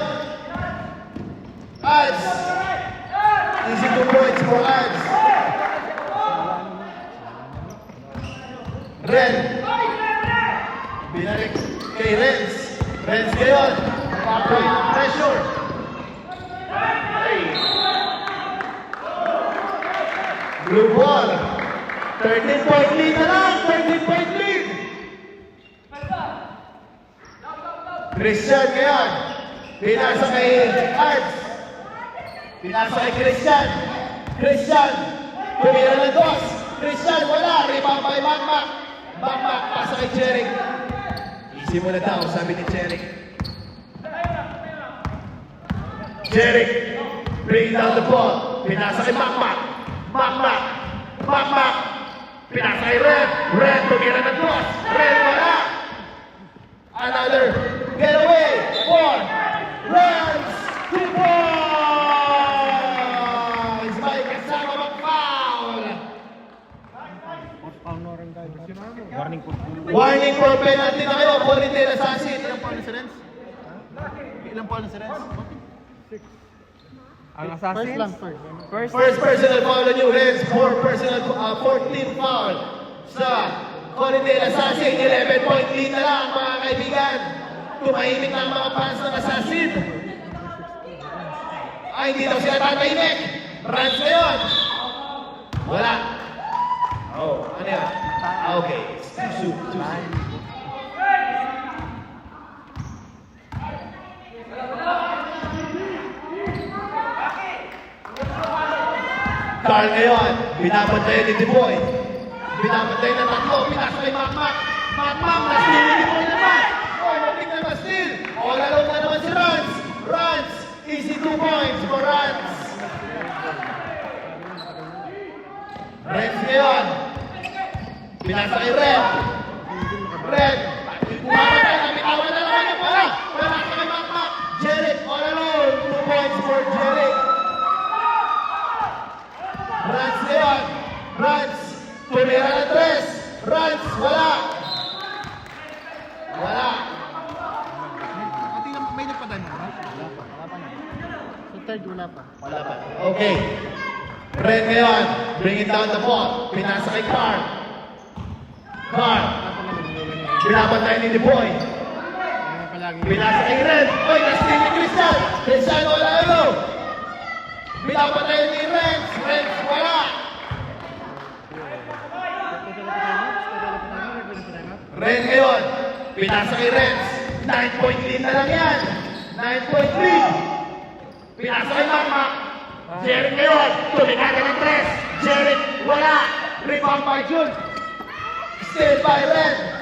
S3: Ads. Easy 2 points for Ads. Ren. Binalik kay Renz. Renz ngayon. Papoy ng pressure. Blue ball. 13-point lead na lang. 13-point lead. Christian ngayon. Pinasa kay Ads. Pinasa kay Christian. Christian. Tumira ng dos. Christian wala. Rebound by Makmak. Makmak. Pasa kay Jeric. Easy mo na daw. Sabi ni Jeric. Jeric. Bring down the ball. Pinasa kay Makmak. Makmak. Pinasa kay Red. Red. Tumira ng dos. Red wala. Another getaway for Reds. 2 points! May kasama mag-foul. Warning for penalty na kayo. Ponytail assassin. Ilang foul na si Renz? Ilang foul na si Renz?
S1: Ang assassin?
S3: First personal foul on you, Renz. 14th foul sa Ponytail assassin. 11-point lead na lang, mga kaibigan. Tumahimik na ang mga fans ng assassin. Ay, hindi daw sila tatahimik. Runs na yun. Wala. Oh, ano yan? Okay. Too soon. Carl ngayon, binabantay ni Diboy. Binabantay na tatlo, pinasa kay Makmak. Makmak, na-steal ni Diboy naman. Oh, matik na na-steal. All alone na naman si Rans. Rans, easy 2 points for Rans. Reds ngayon. Pinasa kay Red. Red. Bumabatay na, bitawan na naman yung bola. Pinasa kay Makmak. Jeric, all alone. 2 points for Jeric. Rans ngayon. Rans. Tumira na 3. Rans. Wala. Wala.
S2: May nagpadan mo?
S5: Sa third, wala pa.
S3: Wala pa. Okay. Red ngayon. Bringing down the ball. Pinasa kay Carl. Carl. Binabantay ni Diboy. Pinasa kay Ren. Oy, kasi ni Christian. Christian, wala ano. Pinapatay ni Renz. Renz, wala. Ren ngayon. Pinasa kay Renz. 9-point lead na lang yan. 9-point lead. Pinasa kay Makmak. Jeric ngayon. Tumikada ng 3. Jeric, wala. Rebound by Jun. Still by Ren.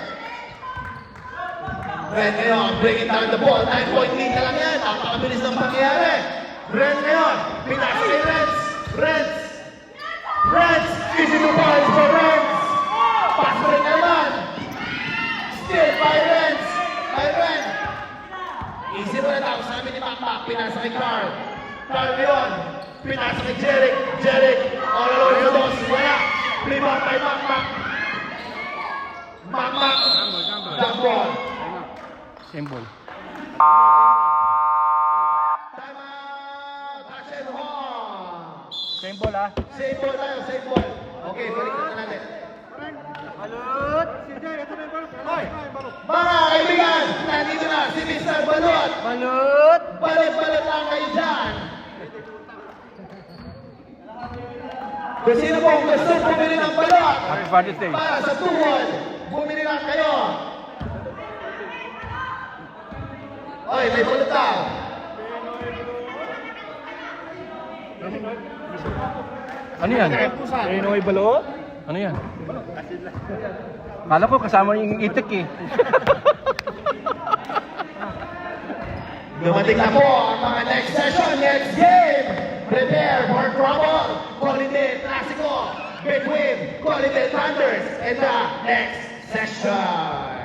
S3: Ren ngayon, breaking down the ball. 9-point lead na lang yan. Napakabilis ng pangyayari. Ren ngayon, pinasa kay Renz. Renz. Renz. Easy to points for Renz. Pass rin naman. Still by Renz. By Ren. Easy mo na tapos sabi ni Makmak. Pinasa kay Carl. Carl ngayon. Pinasa kay Jeric. Jeric. All alone sa boss. Wala. Rebound by Makmak. Makmak. Dump ball.
S5: Same ball.
S3: Time out. Action home.
S5: Same ball ah.
S3: Same ball tayo. Same ball. Okay, balik na natin.
S1: Balot! Si Jay, ito na yung balot. Ay, balot.
S3: Mga kaibigan, nandito na si Mr. Balot.
S5: Balot!
S3: Balot-balot lang kayo dyan. Kung sino po gusto bumili ng balot
S5: Happy Father's Day.
S3: para sa tuhod, bumili lang kayo. Oy, may balot daw.
S5: Ano yan? Pinoy balot? Ano yan? Kala ko kasama yung itik eh.
S3: Dumating na po ang mga next session, next game. Prepare for trouble. Quality Clasico between Quality Thunders and the next session.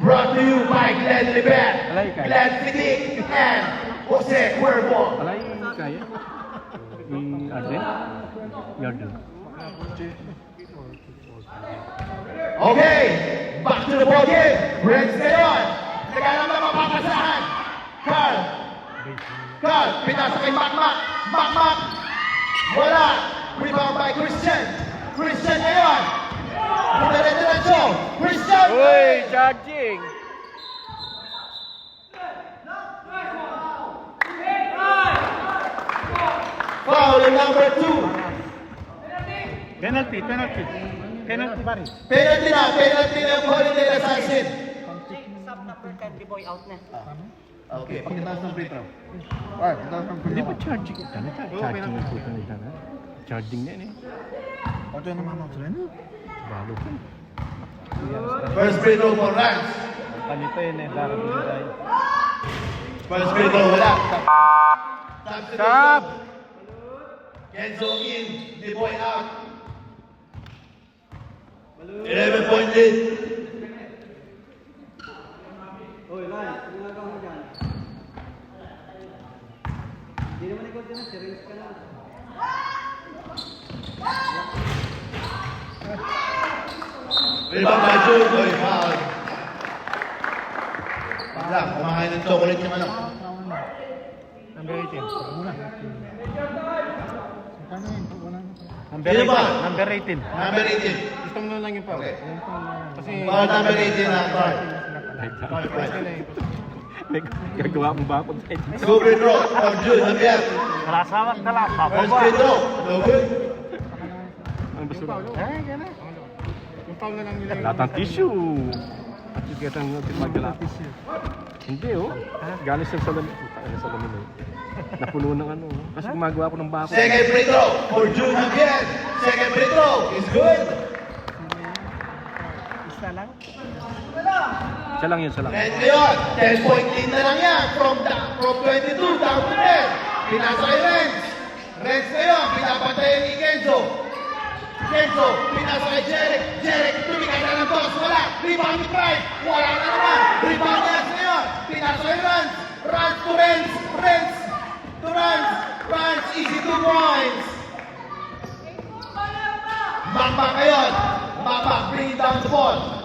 S3: Brought to you by Glenn Libet, Glenn Fitik, and Jose Cuervo.
S5: Alay, kaya? Arden? Yarden.
S3: Okay, back to the ball game. Reds ngayon. Nagkaroon na mapapasahan. Carl. Carl, pinasa kay Makmak. Makmak. Wala. Rebound by Christian. Christian ngayon. Dire-diretso. Christian.
S5: Uy, charging!
S3: Foul in number 2.
S5: Penalty, penalty. Penalty pa rin.
S3: Penalty na yung Holiday Assassin.
S6: Sub number 10, B-boy out na.
S3: Okay, pagkataas ng free throw.
S5: Hindi pa charging. Ano ka? Charging yung puto nila na. Charging na yun eh. Balo ka.
S3: First free throw for Rams.
S5: Kanito yun eh. Darating tayo.
S3: First free throw, wala.
S5: Stop!
S3: Kenzo in, the boy out. 11-point lead. Rebound by June. Oy, foul. Wala, kumakain ng chocolate yung ano.
S5: Number 18.
S3: Sino ba?
S5: Number 18.
S3: Number 18.
S5: Gusto mo na lang yung foul.
S3: Okay.
S5: Kasi...
S3: Foul number 18 na foul.
S5: Gagawa mo ba ako?
S3: Go free throw for June. Javier.
S5: Karasawak na lang.
S3: First free throw. No good.
S5: Ang gusto mo? Eh, gano'n. Yung foul na lang nila. Latang tissue. At yung kitang magdala. Hindi oh. Galing sa salamin. Ano salamin eh. Napuno ng ano. Kasi gumagawa ko ng bako.
S3: Second free throw for June Javier. Second free throw is good.
S5: Isa lang? Isa lang yun, isa lang.
S3: And ngayon, 10-point lead na lang yan. From 22 down to 10. Pinasa kay Renz. Renz ngayon, pinapantayan ni Kenzo. Kenzo, pinasa kay Jeric. Jeric, tumikay na ng toss. Wala. Rebound ni Pride. Wala na naman. Rebound na ngayon. Pinasa kay Renz. Renz to Renz. Renz to Renz. Renz, easy 2 points. Makmak ngayon. Makmak, bring down the ball.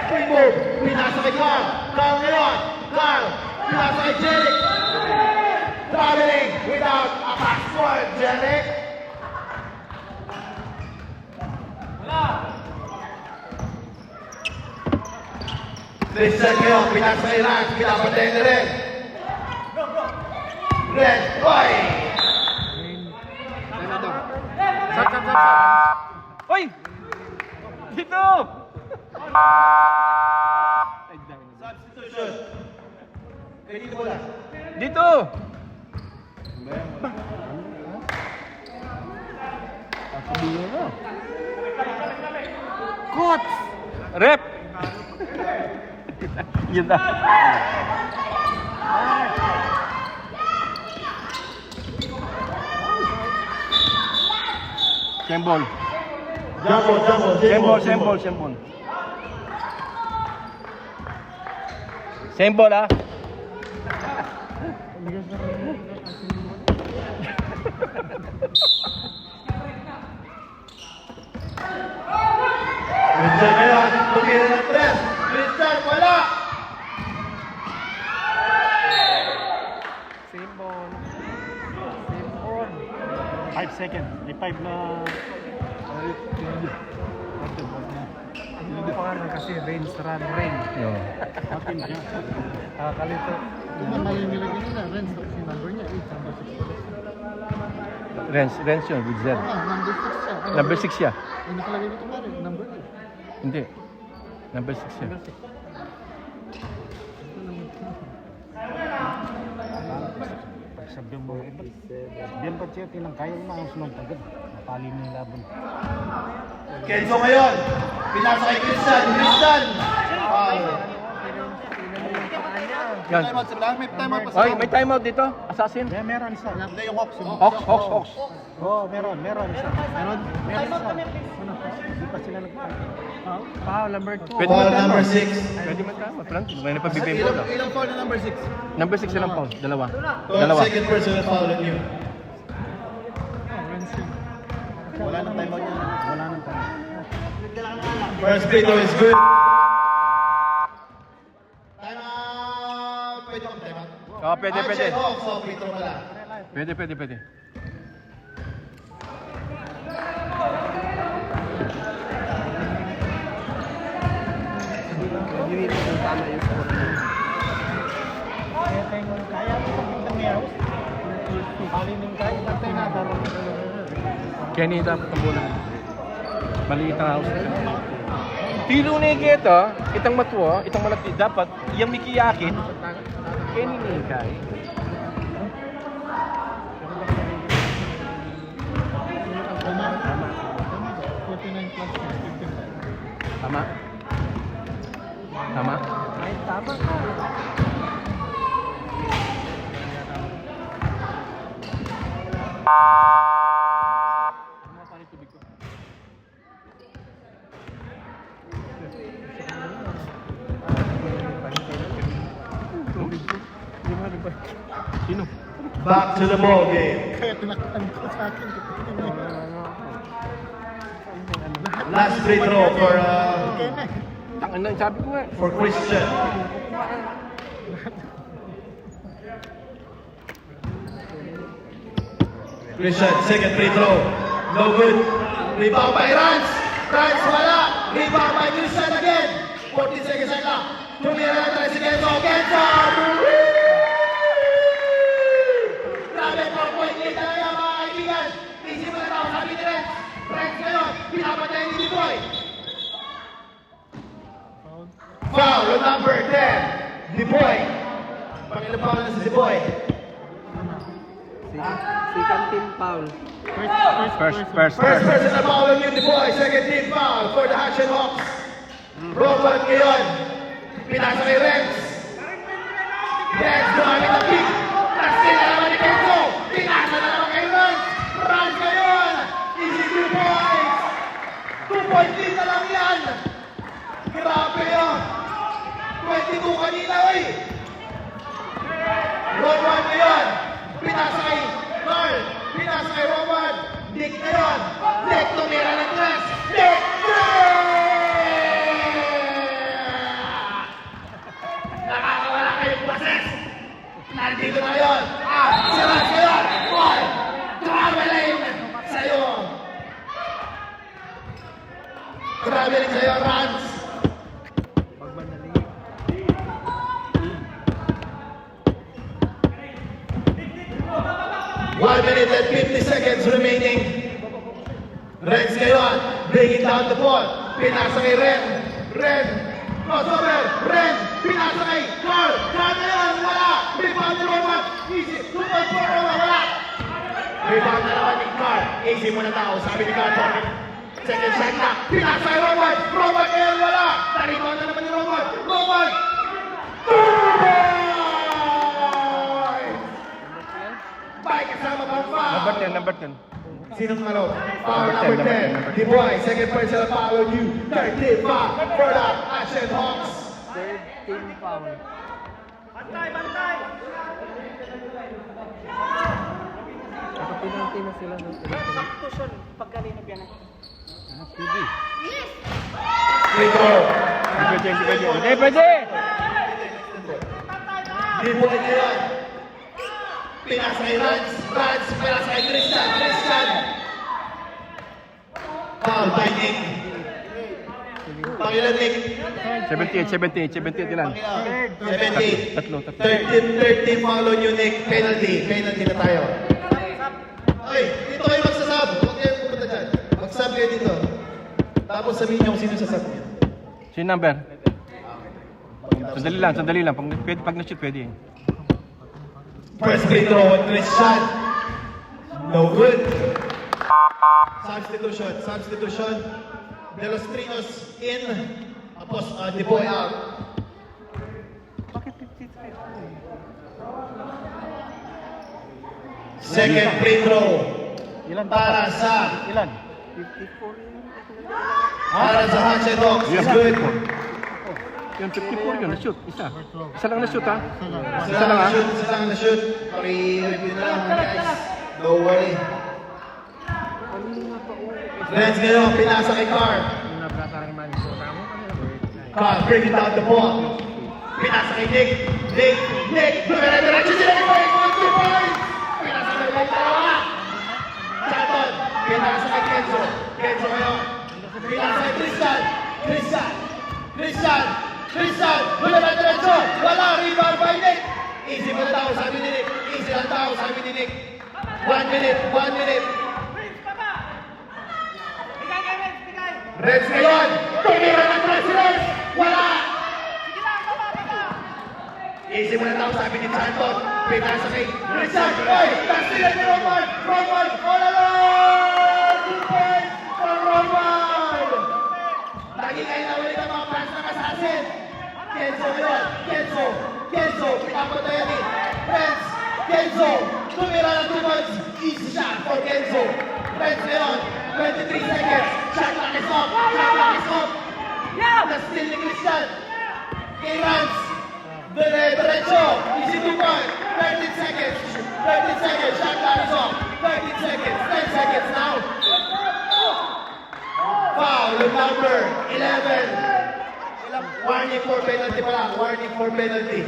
S3: Free move. Pinasa kay Carl. Carl ngayon. Carl. Pinasa kay Jeric. Traveling without a password, Jeric. Christian ngayon, pinasa kay Rans, pinapatay na rin. Red boy!
S1: Hoy! Dito!
S3: Substitution. Kanino bola?
S1: Dito!
S5: Coach!
S1: Rep! Yun na. Sembol. Sembol. Sembol ah.
S3: Christian ngayon, tumira ng tres. Christian, wala!
S5: Symbol. 5 seconds. May 5 na... Hindi pa nga kasi range run rain. Atin siya. Kakalito. Hindi mali nilagay nila. Range kasi number niya 8, number 6.
S1: Renz yun, with Z.
S5: Number 6 siya.
S1: Number 6 siya.
S5: Hindi nakalagay dito pare. Number 8.
S1: Hindi. Number 6 siya.
S5: Sabi mo, Biyan pa siya tinang kaya na ang sunod agad. Napali niya yung laban.
S3: Kenzo ngayon, pinasa kay Christian. Christian!
S1: Yan. Oy, may timeout dito. Assassin.
S5: Meron isa.
S3: Hindi yung Hawks.
S1: Hawks.
S5: Oo, meron isa. Meron isa. Hindi pa sila foul number 2.
S1: Pwede
S3: Ball
S1: man
S3: number
S1: timeout.
S3: 6.
S1: Pwede man timeout. Parang may napabibigay mo na.
S3: Ilang foul na number 6?
S1: Number 6 silang foul. Dalawa.
S3: 12 second personal foul on you.
S5: Wala nang timeout niya. Wala nang timeout.
S3: First free throw is good. Time out! Pwede akong time out?
S1: Oh, pwede.
S3: Hawks, so free throw pala.
S1: Pwede.
S5: Kaya ito pagkintang meron. Pali nang kaya. Bantay na.
S1: Kenny dapat ang bola. Maliit ang house. Tilo na ito, itang matuwa, itang malaki. Dapat, yung mikiyakin, Kenny na ikay. Tama.
S5: Ay, tama ka.
S1: Sino?
S3: Back to the ball game.
S5: Kaya tinaktan ko sa akin.
S3: Last free throw for
S1: Tangan na, sabi ko nga.
S3: for Christian. Christian, second free throw. No good. Rebound by Rans. Rans wala. Rebound by Christian again. 14 seconds lang. Tumira na tayo si Kenzo. Kenzo! Grabe, 4-point lead na yan mga kaibigan. Easy mo na tao, sabi ni Rans. Rans ngayon, pinapatay ni Diboy. Foul on number 10. Diboy. Pangilang foul na si Diboy.
S6: Second team foul.
S1: First.
S3: First personal foul on you, Diboy. Second team foul for the Action Hawks. Robert ngayon. Pinasa kay Renz. Renz gumamit ang kick. Nastin na naman ni Kenzo. Pinasa na naman kay Renz. Renz ngayon. Easy 2 points. 2-point lead na lang yan. Grabe yun. 22 kanina, oy. Roman ngayon. Pinasa kay Carl. Pinasa kay Roman. Nick ngayon. Nick tumira ng tres. Nick! Nakakawala kayong bases. Nandito na yun. Si Rans ngayon. Boy! Traveling sa'yo. Traveling sa'yo, Rans. 1 minute and 50 seconds remaining. Renz ngayon, bringing down the ball. Pinasa kay Ren. Ren, crossover. Ren, pinasa kay Carl. Carl ngayon, wala. Rebound ni Roman. Easy, 2 points for Roman, wala. Rebound na naman ni Carl. Easy muna tao, sabi ni Carl. Second shot na, pinasa kay Roman. Roman ngayon, wala. Na-rebound na naman ni Roman. Roman! Bye kasama pang foul.
S2: Number 10.
S3: Sinong malo? Foul number 10. D-Boy, second personal foul on you. 13 foul for the Ashen Hawks.
S6: Third team foul. Penalty na sila ng
S3: Free throw.
S2: Pwede, pwede!
S3: D-Boy ngayon. Pinasa kay Rans. Rans, pinasa kay Christian. Christian. Foul by Nick. Pangilan Nick.
S2: 78 ilan?
S3: 78.
S2: Tatlo.
S3: 13 foul on you, Nick. Penalty na tayo. Ay, dito kayo magsasab. Huwag kayo pupunta dyan. Magsab kayo dito. Tapos sabihin niyo kung sino sasab niyo.
S2: Sino number? Sandali lang. Pag na-shoot, pwede.
S3: First free throw on Christian. No good. Substitution. De los Trinos in. Tapos D-Boy out. Second free throw.
S5: Ilan
S3: Para sa
S5: Ilan?
S3: Ashen Hawks is good.
S2: Yung 54 yun, na-shoot. Isa lang na-shoot, ha?
S3: Isa lang na-shoot. Paki-review na lang, guys. Don't worry. Renz ngayon, pinasa kay Carl. Carl bringing down the ball. Pinasa kay Nick. Nick, dire-diretso sila kay Mike. 2 points. Pinasa kay Mike, dalawa. Chaton, pinasa kay Kenzo. Kenzo ngayon. Pinasa kay Christian, dire-diretso. Wala, rebound by Nick. Easy mo lang tao, sabi ni Nick. 1 minute. Reds ngayon! Tumira ng President! Wala! Easy mo na tao, sabi ni Santos. Pinasa kay Christian. Oy! Tasilan ni Roman! All alone! 2 points for Roman! Lagi kayo nawali ng mga fans ng assassin. Kenzo ngayon! Kenzo! Pinapatayan ni Reds! Kenzo! Tumira ng 2 points! Easy shot for Kenzo! Reds ngayon! 23 seconds! Shot clock is off! Na-steal ni Christian! Kay Rans! Diretso! Easy 2 point! 13 seconds! Shot clock is off! 13 seconds! 10 seconds now! Foul on number 11! Warning for penalty pala! Warning for penalty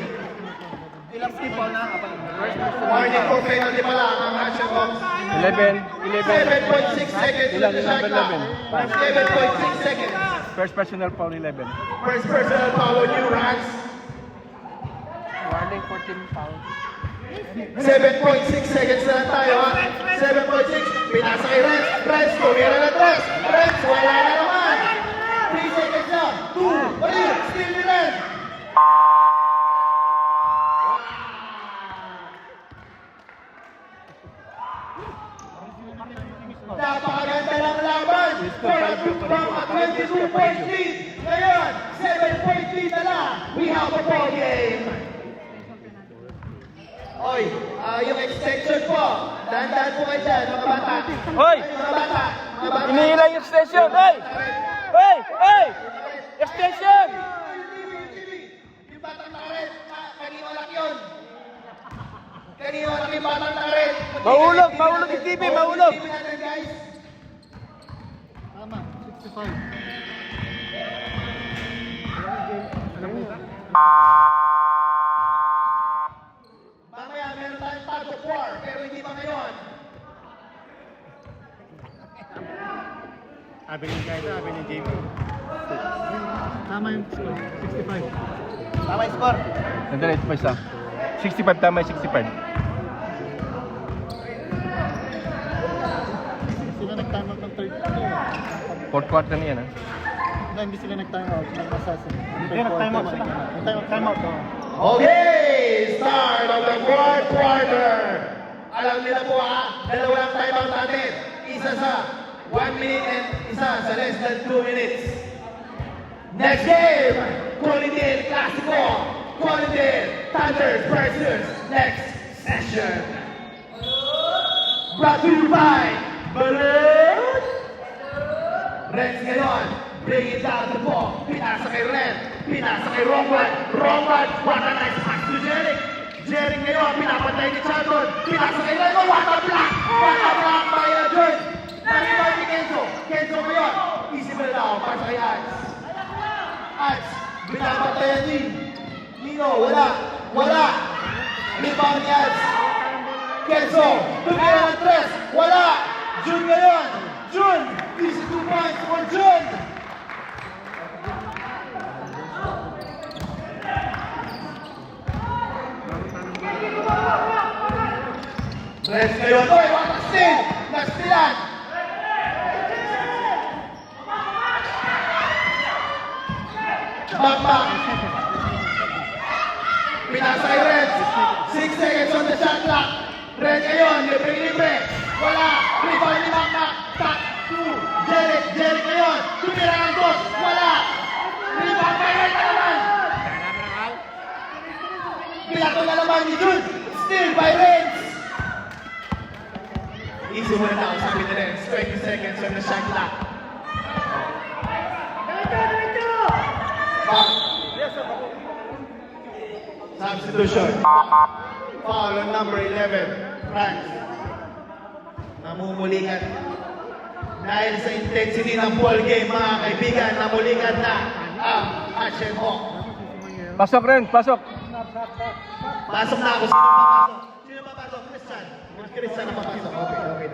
S3: pala ang Ashen Hawks. 7.6 seconds
S2: Ilan?
S3: to the shot
S2: Number
S3: clock. 7.6 seconds.
S2: First personal foul, 11.
S3: First personal foul on you, Rans.
S6: Warning for team foul.
S3: 7.6 seconds na lang tayo, ha? 7.6. Pinasa kay Rens. Rens, tumira na 3. Rens, wala na naman. 3 seconds na. 2. What is it? Still ni Rens. Napakaganda ng laban for a tumbang 22-point lead. Ngayon, 7-point lead na lang. We have a ball game. Oy, yung extension po. Dahan-dahan po kayo dyan, mga bata.
S2: Hoy!
S3: Mga bata.
S2: Hinihila yung extension! Hey! Extension!
S3: Yung batang nakaret, kanino lang yun? Kanino lang yung batang nakaret?
S2: Mahulog yung TV, mahulog!
S3: TV natin, guys.
S5: Tama, 65.
S3: Mamaya, meron tayong tag of war, pero hindi pa ngayon.
S5: Sabi ni Jamie. Tama yung score, 65.
S3: Tama yung score.
S2: Nandun, ito pa isa. 65, tama yung 65.
S5: nag-time out ng third.
S2: Fourth quarter na yan, ha?
S5: Hindi sila nag-time out. Hindi, nag-time out sila. Time out.
S3: Okay, start of the fourth quarter. Alam nila po dalawang timeout natin. Isa sa 1 minute and isa sa less than 2 minutes. Next game, Quality Classico. Quality Thunders versus next session. Brought to you by Balloon. Reds ngayon, bring it down the ball. Pinasa kay Red, pinasa kay Roman. Roman, what a nice pass to Jeric. Jeric ngayon, pinapatay ni Charlton. Pinasa kay Red, what a block! What a block by Jordan. Narinig ni Kenzo. Kenzo ngayon, easy mo na daw, para kay Ats. Ats, pinapatayan din. Nino, wala. Rebound ni Ats. Kenzo, tumira ng tres, wala. Jun ngayon, Jun, easy 2 points for Jun. Reds ngayon, oy, what a steal! Nastilan! Back. Pinasa kay Reds. 6 seconds on the shot clock. Red ngayon, libre. Wala. Rebound ni Makmak. Back to Jeric. Jeric ngayon. Tumira ng dos. Wala. Rebound kay Red na naman. Pilato na naman ni Jun. Steal by Reds. Easy mo na ako sabi ni Reds. 20 seconds on the shot clock. Back. Substitution. Foul on number 11. France. Namumulikan. Dahil sa intensity ng ball game, mga kaibigan, namulikan na ang Hashem Hawk.
S2: Pasok rin, pasok.
S3: Pasok na ako. Sino papasok? Christian. Christian na papasok. Okay.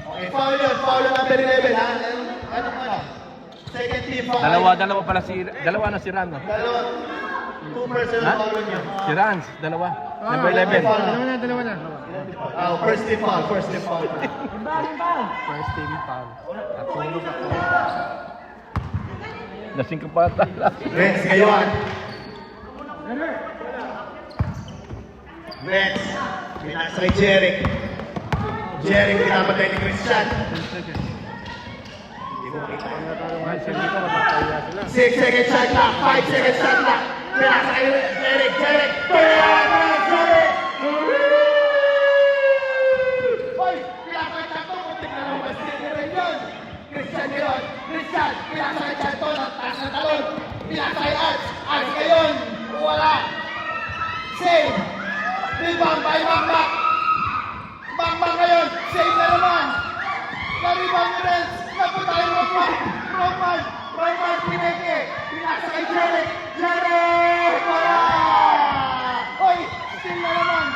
S3: Okay, foul yun. Foul on number 11, ha? Ano? Second team foul.
S2: Dalawa na si Ran. No?
S3: Dalawa. 2 personal foul on yun.
S2: Si Rans, dalawa. Number 11.
S5: Dalawa na.
S3: First team foul.
S2: First team foul. Natulog ako. Lasing ka pa tala.
S3: Reds ngayon. Reds. Pinasa kay Jeric. Jeric pinapatay ni Christian. Hindi mo makita. 6 seconds shot clock. 5 seconds shot clock. Pinasa kay Jeric. Jeric. Hoy! Pinasa kay Chanto. Kunting na lang bastin ni Red yun. Christian ngayon. Christian. Pinasa kay Chanto. Taas na talon. Pinasa kay Ats. Ats ngayon. Wala. Save. Rebound by Makmak. Makmak ngayon. Save na naman. Na-rebound ni Reds. Napunta kay Roman. Pineke. Pinasa kay Jeric. Jeric! Wala! Hoy! Steal na naman.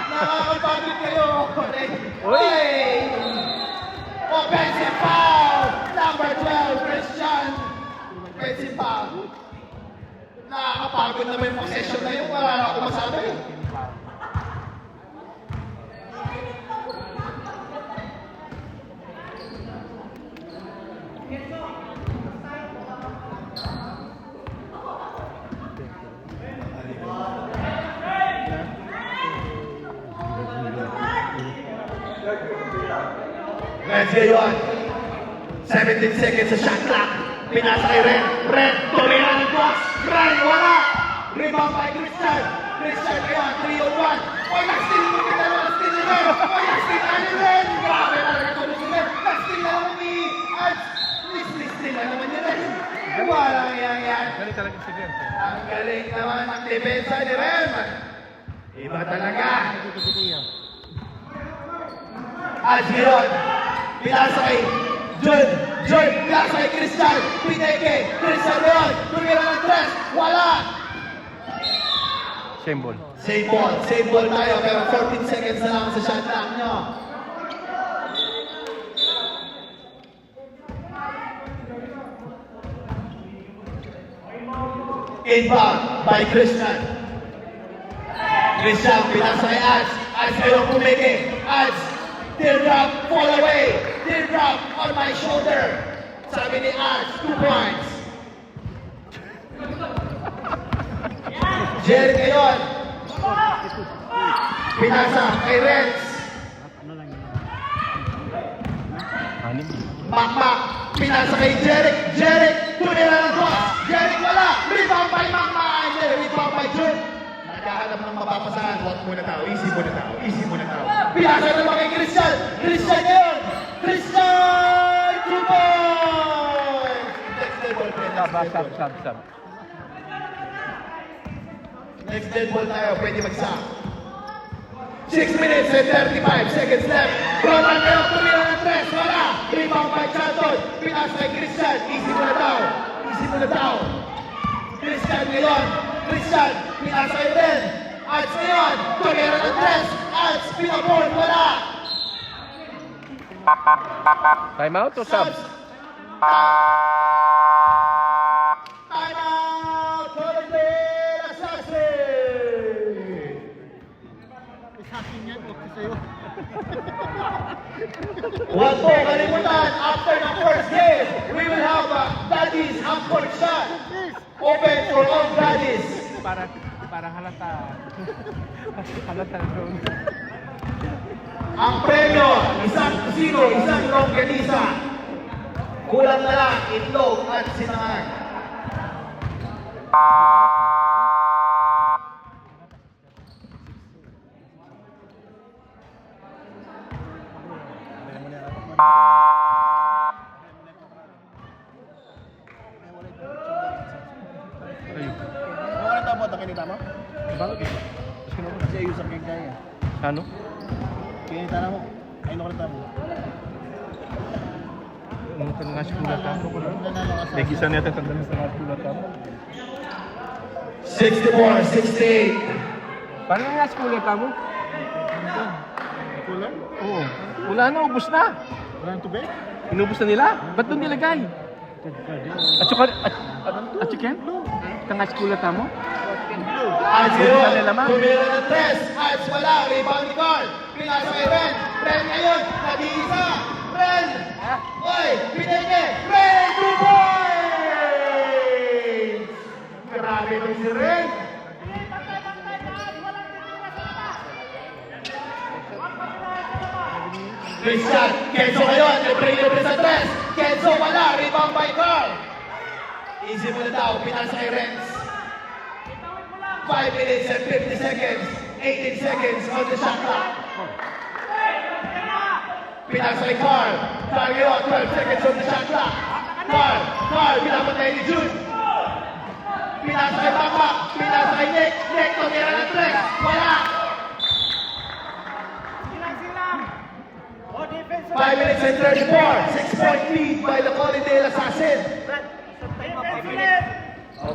S3: Nakakapagod kayo. Hoy! Offensive foul! Number 12, Christian. Offensive foul. Nakakapagod naman yung session na yun. Wala na ako masabi. Let's get on. 17 seconds sa shot clock. Pinasa kay Ren. Ren, tumira ng box. Ren, wala. Rebound by Christian. Christian, ayan, 3-on-1. Oy, nag-steal mo kita naman. Nag-steal ni Ren. Oy, nag-steal na ni Ren. Grabe talaga ito si Ren. Nag-steal na naman ni Ats. Steal na naman ni Ren. Walang yan.
S2: Galing talaga si Ren.
S3: Ang galing naman ang depensa ni Ren. Iba talaga. Ats ngayon. Pinasa kay Jun, pinasa kay Christian, Pineke, Christian ngayon, tumira ng tres, wala!
S2: Same ball.
S3: Same ball tayo, pero 14 seconds na lang sa shot clock nyo. Inbound by Christian. Christian, pinasa kay Ats ngayon pumeke, Ats, Teardrop, fall away. Teardrop on my shoulder. Sabi ni Arch, 2 points. Jerry ngayon. Pinasa kay Renz. Makmak. Pinasa kay Jeric. Jeric, tumira ng cross. Jeric wala. Rebound by Makmak. Rebound by Jun. Naghahanap ng mapapasahan. Huwag muna tao. Easy muna tao. Easy muna tao. Pinasa naman kay Christian. Christian ngayon. Christian! 2 points! Next dead ball.
S6: Sub.
S3: Next dead ball tayo. Pwede mag-sub. 6 minutes and 35 seconds left. Roman ngayon. Tumira ng 3. Wala. Rebound by Chanton. Pinasa kay Christian. Easy muna tao. Easy muna tao. Christian ngayon. Christian. Pinasa kay Ben. Arts ngayon. Tumira ng 3. Arts. Pinabord. Wala.
S6: Time out o sub?
S3: Time out. Golden Assassin. Huwag po kalimutan, after the first game, we will have Daddy's half-court shot. Open for all Daddies.
S6: Para halata. Halata doon.
S3: Ang premyo, isang kusino, isang longganisa. Kulang na lang, itlog at sinangan.
S2: Ano tama ito kinita mo?
S6: Bakit?
S2: Kasi ayusan kay kaya.
S6: Ano?
S2: Kinita na mo. Ayun ako tama.
S6: Ang tanga skulata mo ko na. Nagisa niya ang tanga skulata mo.
S3: 64-68.
S6: Paano nga skulata mo?
S2: Kulang?
S6: Oo. Wala na, ubos na.
S2: Wala nang tubig?
S6: Inubos na nila. Ba't doon nilagay? At chicken? Tanga skulata mo?
S3: Arts
S6: Hindi
S3: ngayon,
S6: na nalaman.
S3: tumira ng 3. Arts wala, rebound ni Carl. Pinasa kay Ren. Ren ngayon, nag-iisa. Ren! Oy, pineke! Ren, 2 points! Grabe ito si Ren. Christian, Kenzo ngayon, libre-libre sa 3. Kenzo wala, rebound by Carl. Easy mo na daw, pinasa kay Renz. 5 minutes and 50 seconds. 18 seconds on the shot clock. Pinasa kay Carl. Carl ngayon, 12 seconds on the shot clock. Carl, pinapatay ni June. Pinasa kay Makmak. Pinasa kay Nick. Nick, tumira ng 3. Wala. 5 minutes and 34. 6-point lead by the Colindale Assassin.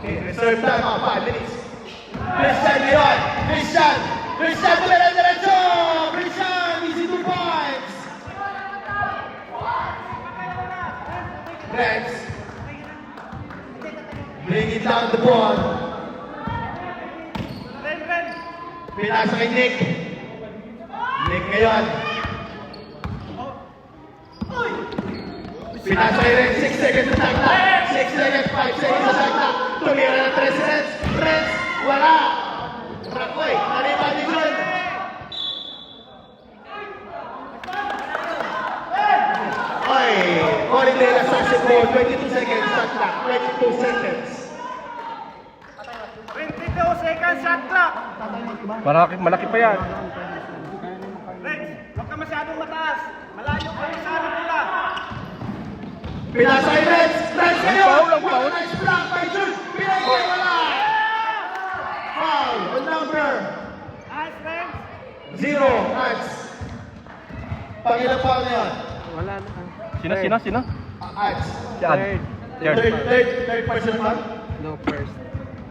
S3: Okay, reserve time, 5 minutes. Christian ngayon. Christian, tumira ng diretso. Christian, easy 2 points. Renz. Bring it down the ball. Pinasa kay Nick. Nick ngayon. Pinasa kay Renz. 6 seconds sa shot clock. 6 seconds, 5 seconds sa shot clock. Tumira ng 3 si Renz. Renz, wala. Rakoy, nariba ni Jun. Oy, Colindale Assassin ball. 22 seconds shot clock. 22 seconds.
S5: 22 seconds shot clock.
S6: Malaki pa yan.
S5: Rex, huwag ka masyadong mataas. Malayo ka sa ano pula.
S3: Pinasa kay Renz. Renz ngayon.
S6: Foul.
S3: Nice block by Jun. Pinay wala. Foul on number
S5: Nice, Rex.
S3: 0. Arts. Pangilang foul na yun?
S6: Wala na. Sino?
S3: Arts.
S6: Si Ad.
S3: Third personal foul?
S6: No, first.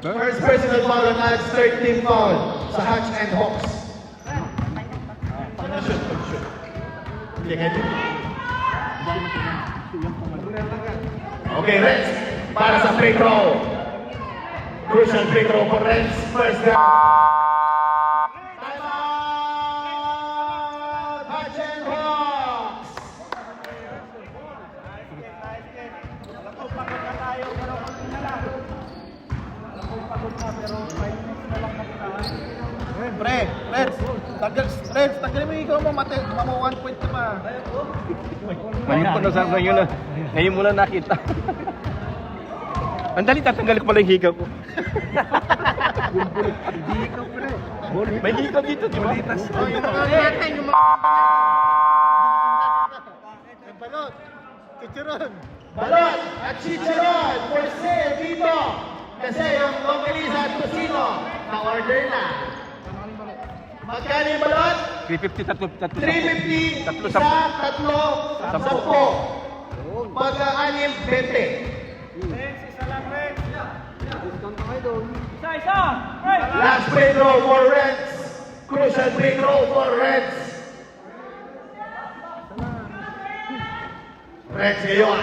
S3: First personal foul on Arts. Third team foul sa Hatch and Hawks. Shoot. Hindi nga dito. Okay, Renz. Para sa free throw. Crucial free throw for Renz. First guy. Time out! Hatch and Hawks!
S2: Pre, tagal mo ikaw mo, mamo 1 point ka pa.
S6: Ngayon ko na sa ngayon na. Ngayon mo na nakita. Ang dali, tatanggal ko pala yung hikaw ko.
S5: Hindi ikaw pre.
S6: May hikaw dito, di ba?
S5: Balot. Chicharon.
S3: Balot at chicharon for sale dito. Kasi yung longganisa at tocino, na-order na. Magkano yung balot?
S6: 350, tatlo.
S3: 350,
S6: Tatlo,
S3: isa,
S6: sampo.
S3: tatlo, 10. Pagka-anim, 20. Last free throw for Reds. Crucial free throw for Reds. Reds ngayon.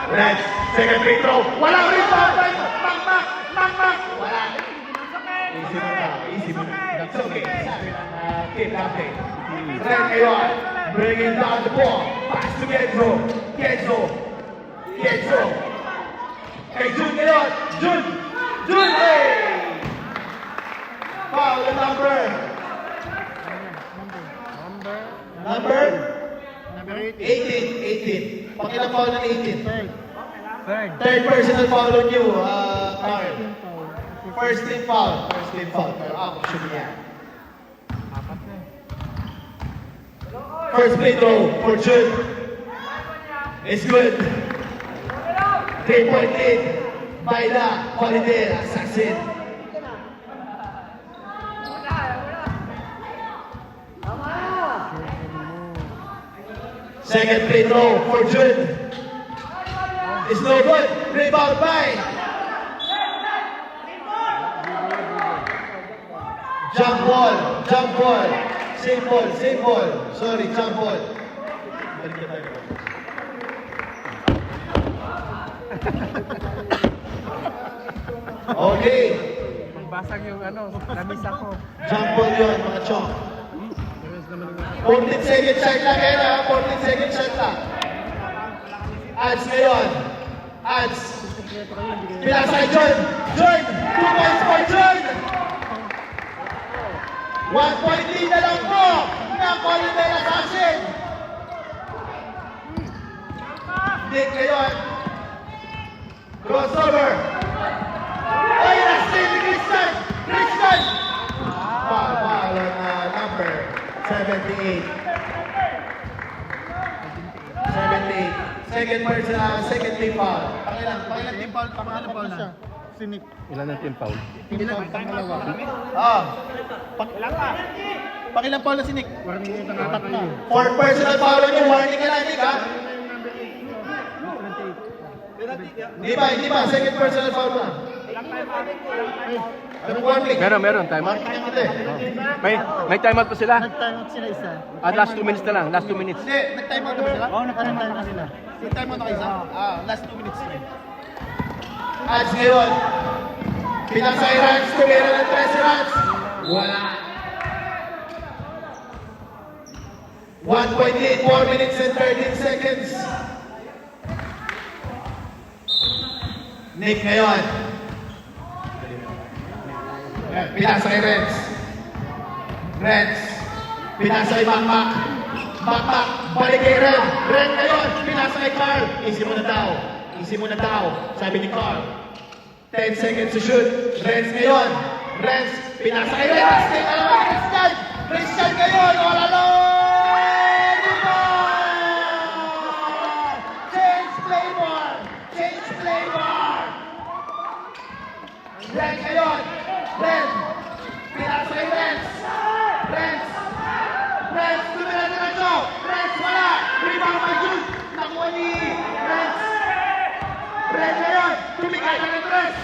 S3: Reds, second free throw. Walang rebound. Mak. Wala. Easy mo na. That's okay. Sabi ng kid natin. Reds ngayon. Bringing down the ball. Pass to Kenzo. Kay Jun ngayon. Jun! Hey! Foul the number. Number 18. Pakilang foul ng 18. Third personal foul on you, Carl. First team foul. Pero ako, should yan. First free throw for Jun. It's good. 3-point lead by the Holiday Assassin. Second free throw for Jun. It's no good. Rebound by. Jump ball. Same ball. Sorry, jump ball. Okay.
S5: Basag yung lamisa ko.
S3: Jump ball yun, mga chong. 14 second shot lang kayo na. 14 second shot lang. Ads ngayon. Pinasa kay John. 2 points for John. 1 point lead na lang po ng Holiday Assassin. Nick ngayon. Crossover. Ay, na-steal ni Christian. Foul on number 78. Second team foul. Pangilang team foul, pangalan foul na.
S5: Sinik.
S6: Ilan ang team foul?
S5: Pangalawa.
S2: Pakilang foul na si Nick.
S5: Apat na.
S3: For personal foul on you, warning ka na, Nick, ha? Hindi ba? Second personal foul na. Warning.
S6: Meron, timeout. May timeout pa sila.
S5: Nag-time out sila isa.
S6: Last 2 minutes na lang, last 2 minutes.
S2: Hindi, nag-time out na ba sila?
S5: Oo, nag-time out na sila.
S2: Nag-time out na kayo isa? Last 2 minutes na.
S3: Ads ngayon. Pinasay Rans, tumira ng 13 Rans. Wala. 1 point lead, 4 minutes and 13 seconds. Nick ngayon. Pinasa kay Rens. Pinasa kay Makmak. Balik kay Ren. Ren ngayon. Pinasa kay Carl. Easy mo na daw. Sabi ni Carl. 10 seconds to shoot. Rens ngayon. Pinasa kay Rens. Christian ngayon. All alone. Change flavor. Ren ngayon. Pinasa kay Rens. Tumira na ito. Rens wala. Rebound by Jun. Nakuha ni Rens. Rens ngayon. Tumigay na rin Rens.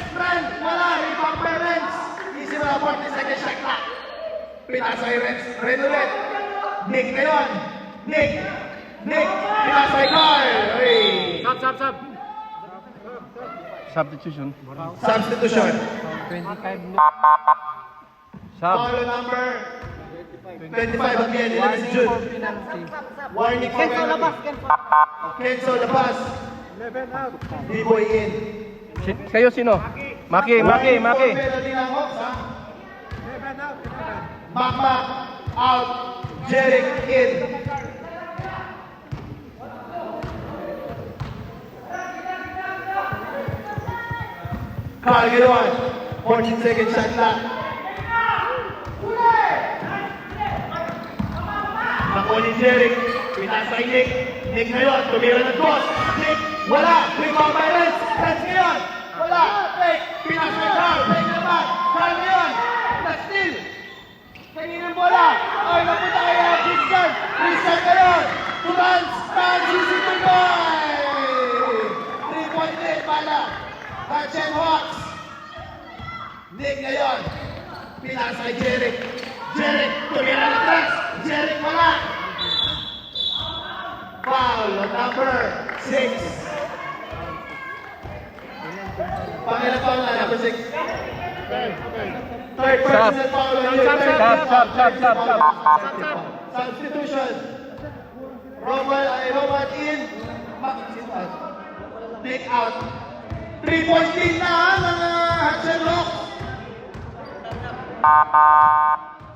S3: Wala. Rebound by Rens. Easy mo na 40 seconds shot clock. Pinasa kay Rens. Ren ulit. Nick ngayon. Nick. Pinasa kay Carl.
S6: Sub. Substitution.
S3: Foul number 25 again. Ilan si Jun? Warning for penalty. Kenzo labas.
S1: 11 out.
S3: D-boy in.
S6: Kayo sino? Maki.
S3: Penalty ng Hawks, ha?
S1: 11 out. 11.
S3: Makmak out. Jeric in. Carl Gilwan, 14 seconds shot clock. Nakuha ni Jeric, pinasa kay Nick. Nick ngayon, tumira ng cross. Nick, wala. Rebound by Renz. Renz ngayon, wala. Fake, pinasa kay Carl. Fake naman. Carl ngayon, na-steal. Kaninang bola. Ay, napunta kay Christian. Christian ngayon. Turans, easy to goal. 3-point lead, bala. Hatchen Hawks. Nick ngayon, pinasa kay Jeric. Jeric, tumira ng cross. Jeric wala. Foul on number 6. Pangilang foul na, number 6. Third personal foul on you.
S6: Stop.
S3: Substitution. Roman in. Nick out. 3-point lead na mga Hatchen Hawks.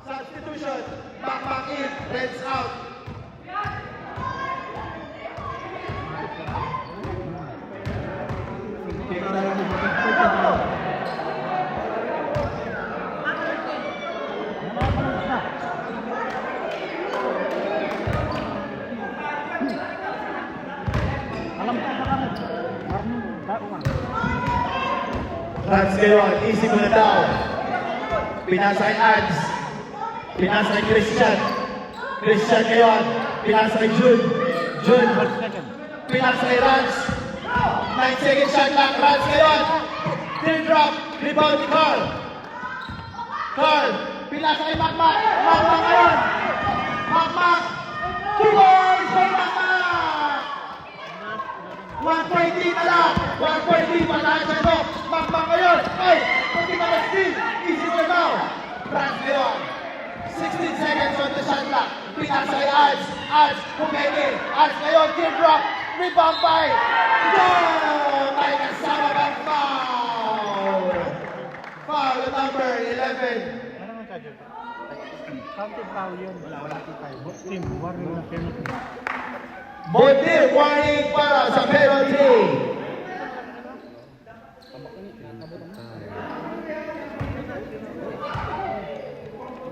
S3: Substitution. Back in. Reds out. Rans ngayon, easy muna daw. Pinasa kay Ads. Pinasa kay Christian. Christian ngayon, pinasa kay Jun. Jun, pinasa kay Rans. 9 seconds shot clock, Rans ngayon. Teardrop, rebound ni Carl. Carl, pinasa kay Makmak. Makmak ngayon. Makmak. 2 balls for Makmak. 1.3 na lang. 1.3 pa tayo sa ito. Makmak ngayon. Ay, pati ka na-steal. Easy to now. Rans ngayon. 16 seconds on the shot clock. Pinasa kay Ads. Ads, pumeke. Ads ngayon, teardrop. Rebound by John! May kasama bang foul? Foul number 11.
S5: Ano naman ka dyan? Counted foul yun. Wala tayo. Team, warning na penalty.
S3: Bondir, warning para sa penalty.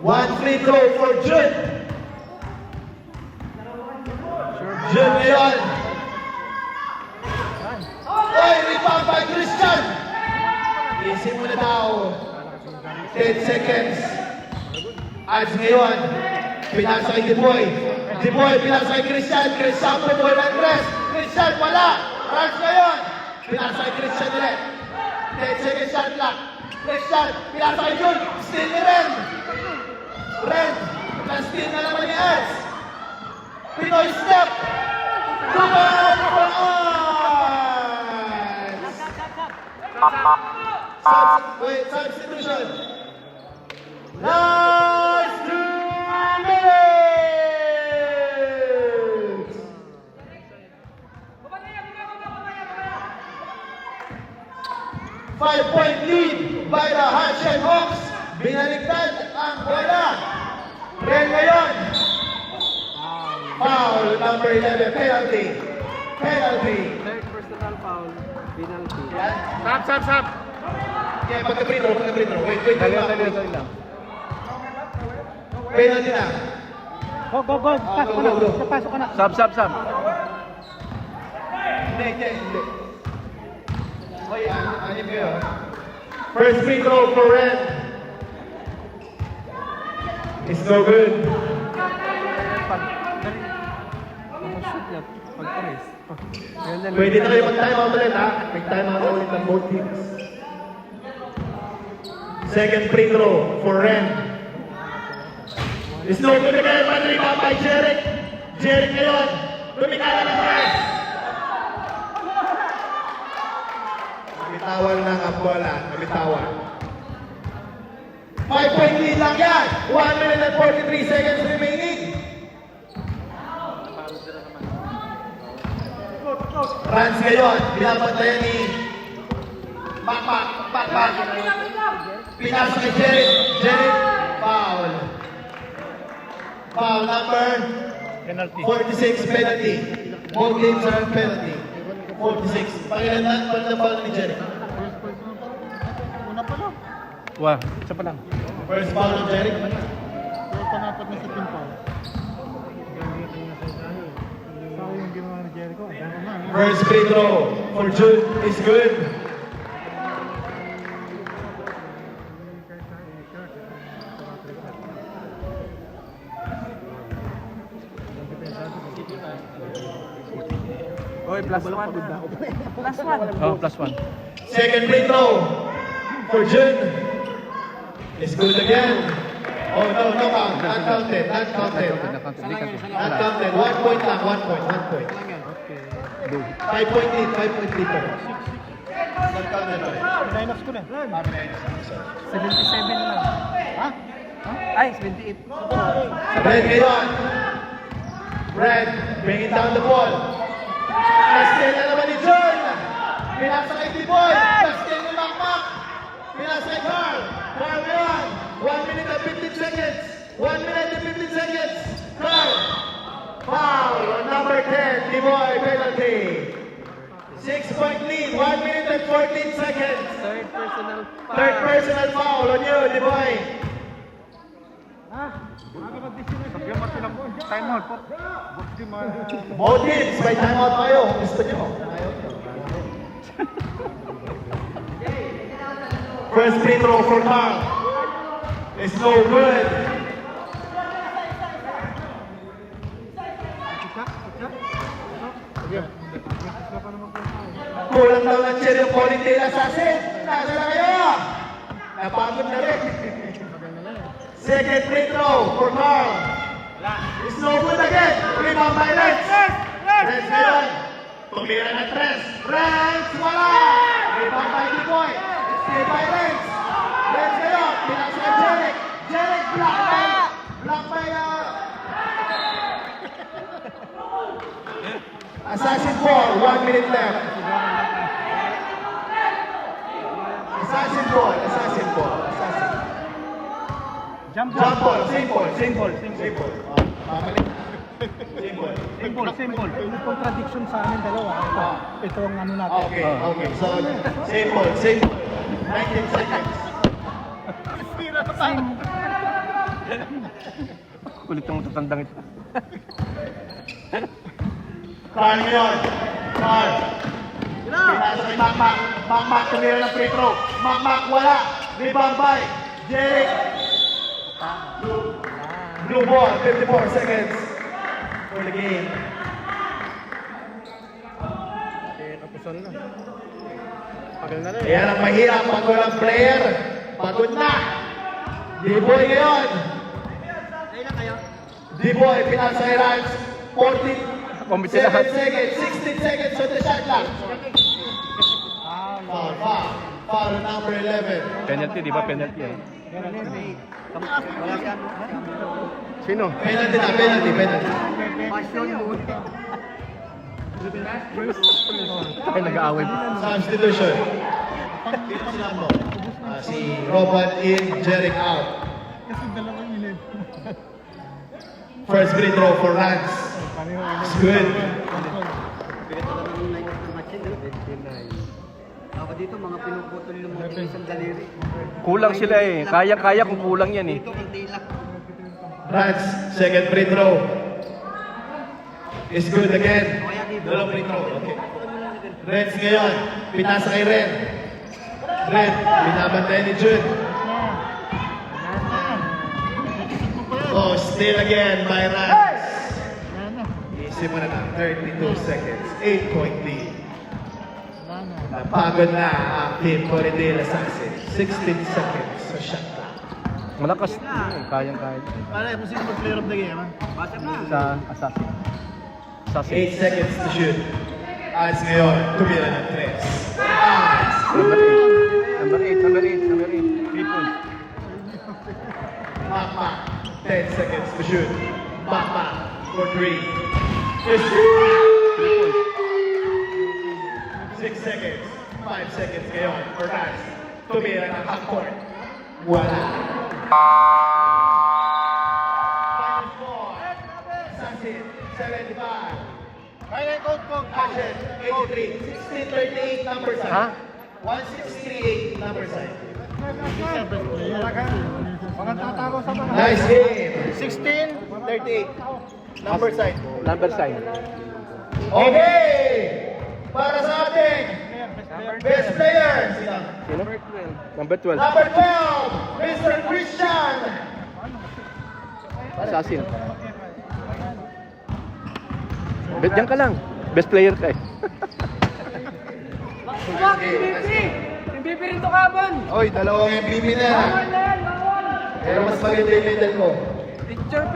S3: One free throw for Jun. Jun ngayon. Oy, rebound by Christian. Easy muna daw. 10 seconds. Ads ngayon. Pinasa kay Diboy. Diboy, pinasa kay Christian. Christian, Diboy ng rest. Christian, wala. Ads ngayon. Pinasa kay Christian ulit. 10 seconds shot clock. Christian, pinasa kay Jun. Steal ni Ren. Ren, na-steal na naman ni Ads. Pinoy step. Duman for substitution. Last 2 minutes. Five-point lead by the Hatchen Hawks. Binaligtad ang bola. Ren ngayon. Foul number 11. Penalty. Penalty.
S5: Third personal foul, penalty.
S3: Yan.
S6: Stop.
S3: Okay, pagka-free throw. Wait.
S6: Dali lang.
S3: Penalty na.
S5: Go. Pasok ka na.
S3: Go.
S5: Pasok ka na.
S6: Sub.
S3: Hindi. Hoy, anim kayo. First free throw for Ren. It's no good. Pwede na kayo mag-time out ulit, ha? Mag-time out ulit ng both teams. Second free throw for Ren. It's no good again. Rebound by Jeric. Jeric ngayon. Lumikala ng press. Nabitawan lang ang bola. Nabitawan. 5-point lead lang yan. 1 minute and 43 seconds remaining. Rans ngayon, binabantayan ni Makmak. Pinasa kay Jeric. Jeric, foul. Foul number 46, penalty. Both games are penalty. 46. Pangilan na foul ni Jeric.
S6: Wah, isa pa lang.
S3: First foul of Jeric.
S5: Panapat na sa team foul. Sayang ginawa ni Jericho.
S3: First free throw for Jude is good.
S6: Oy, plus 1. Plus 1. Oh, plus 1.
S3: Second free throw for Jude is good again. Oh no, no count. Not counted. Not counted. Not counted. 1 point lang. 1 point. 1 point. 5 point lead. 5 point lead pa rin. Not counted.
S5: Lineups ko na.
S6: 77 lang.
S5: Ha?
S6: Ay, 78.
S3: Red ngayon. Red bringing down the ball. Pastel na naman ni John. Pinasa kay Tiboy. Pastel ni Makmak. Pinasa kay Carl. Carl ngayon. 1 minute and 15 seconds. 1 minute and 15 seconds. Carl. Foul on number 10. Tiboy penalty. 6-point lead. 1 minute and 14 seconds. Third personal foul on you, Tiboy.
S5: Time out po.
S3: Both teams, may timeout kayo. Gusto nyo. First free throw for Carl. It's no good. Kulang daw ng chair yung ponytail assassin. Nasa na kayo? Napagod na rin. Second free throw for Carl. It's no good again. Rebound by Reds. Reds ngayon. Tumira na Tres. Reds, wala! Rebound by Tiboy. Stay by Reds. Reds ngayon. Pinasa ka Jeric. Jeric, block by Assassin ball. 1 minute left. Assassin ball. Assassin ball. Assassin. Jump ball. Same ball. Same ball. Same ball. Mamalik. Same ball.
S5: Simple. Yung contradiction sa amin dalawa. Ito ang ano natin.
S3: Okay, okay. So, same ball. 19 seconds.
S6: Kulit ng matatandang ito.
S3: Carl ngayon. Carl. Pinasa kay Makmak. Makmak tumira ng free throw. Makmak wala. Rebound by Jeric. Blue ball. 54 seconds for the game. Yan ang mahirap pag walang player. Pagod na. D-boy ngayon. D-boy, pinasa kay Rans. 47 seconds, 16 seconds on the shot clock. Foul number 11.
S6: Penalty, di ba? Penalty yan. Sino?
S3: Penalty na, penalty.
S6: Ay, nag-aaway.
S3: Substitution. Sino sila mo? Si Robert in, Jeric out. First free throw for Rans. It's good.
S7: Ako dito, mga pinuputol ng mga isang daliri.
S6: Kulang sila eh. Kaya-kaya kung kulang yan eh.
S7: Dito, hindi lang.
S3: Rans, second free throw. It's good again. Dalawang free throw. Okay. Reds ngayon. Pinasa kay Ren. Ren, binabantay ni Jude. Oh, still again by Rans. Isip mo na lang. 32 seconds. 8-point lead. Napagod na ang team Corridel Assassin. 16 seconds sa shot clock.
S6: Malakas. Kayang-kaya.
S5: Pare, kung sino mag-player of the game, ha?
S7: Basta na.
S6: Sa assassin.
S3: 8 seconds to shoot. Ayos ngayon. Tumira ng 3. Ayos.
S6: Number 8. 3 points.
S3: Makmak. 10 seconds to shoot. Makmak for 3. It's
S6: 3 points.
S3: seconds. 5 seconds ngayon for Rans. Tumira ng half court. Wala. Final score. Sasin, 75.
S1: Kaya coach.
S3: Ashen, 83. 1638 number side.
S6: Ha?
S3: 1638 number side.
S1: Mga tatago sa mga.
S3: Nice game.
S2: 16-38. Number side.
S6: Number sign.
S3: Okay! Para sa ating best player, sino?
S6: Sino? Number 12.
S3: Number 12, Mr. Christian.
S6: Assassin. Bet diyan ka lang. Best player ka eh.
S4: MVP rin to kapon.
S3: Oy, dalawang MVP na. Pero mas maganda yung medal mo.
S4: Picture.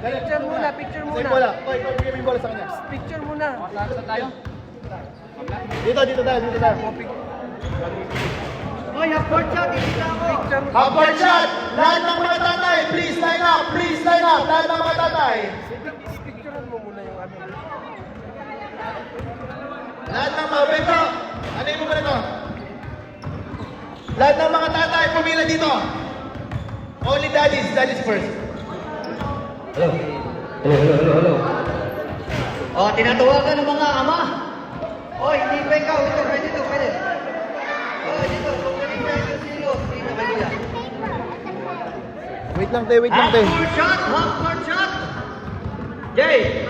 S4: Picture muna.
S2: Same bola. Oy, bigyan mo yung bola sa kanya.
S4: Picture muna.
S2: Dito tayo.
S7: Hoy, half-court shot, hindi na ako.
S4: Picture.
S3: Upper shot! Lahat ng mga tatay, please line up! Please line up! Lahat ng mga tatay!
S4: Picturean mo muna yung ano.
S3: Lahat ng mga bento! Ano yung mga ito? Lahat ng mga tatay, pumila dito! Only daddies first.
S7: Oh, tinatawagan ng mga ama. Hoy, hindi pa ikaw. Dito, pwede. Oh, dito. Pwede tayo sino. Dito, kabila.
S2: Wait lang, te.
S7: Half-court shot. Jay,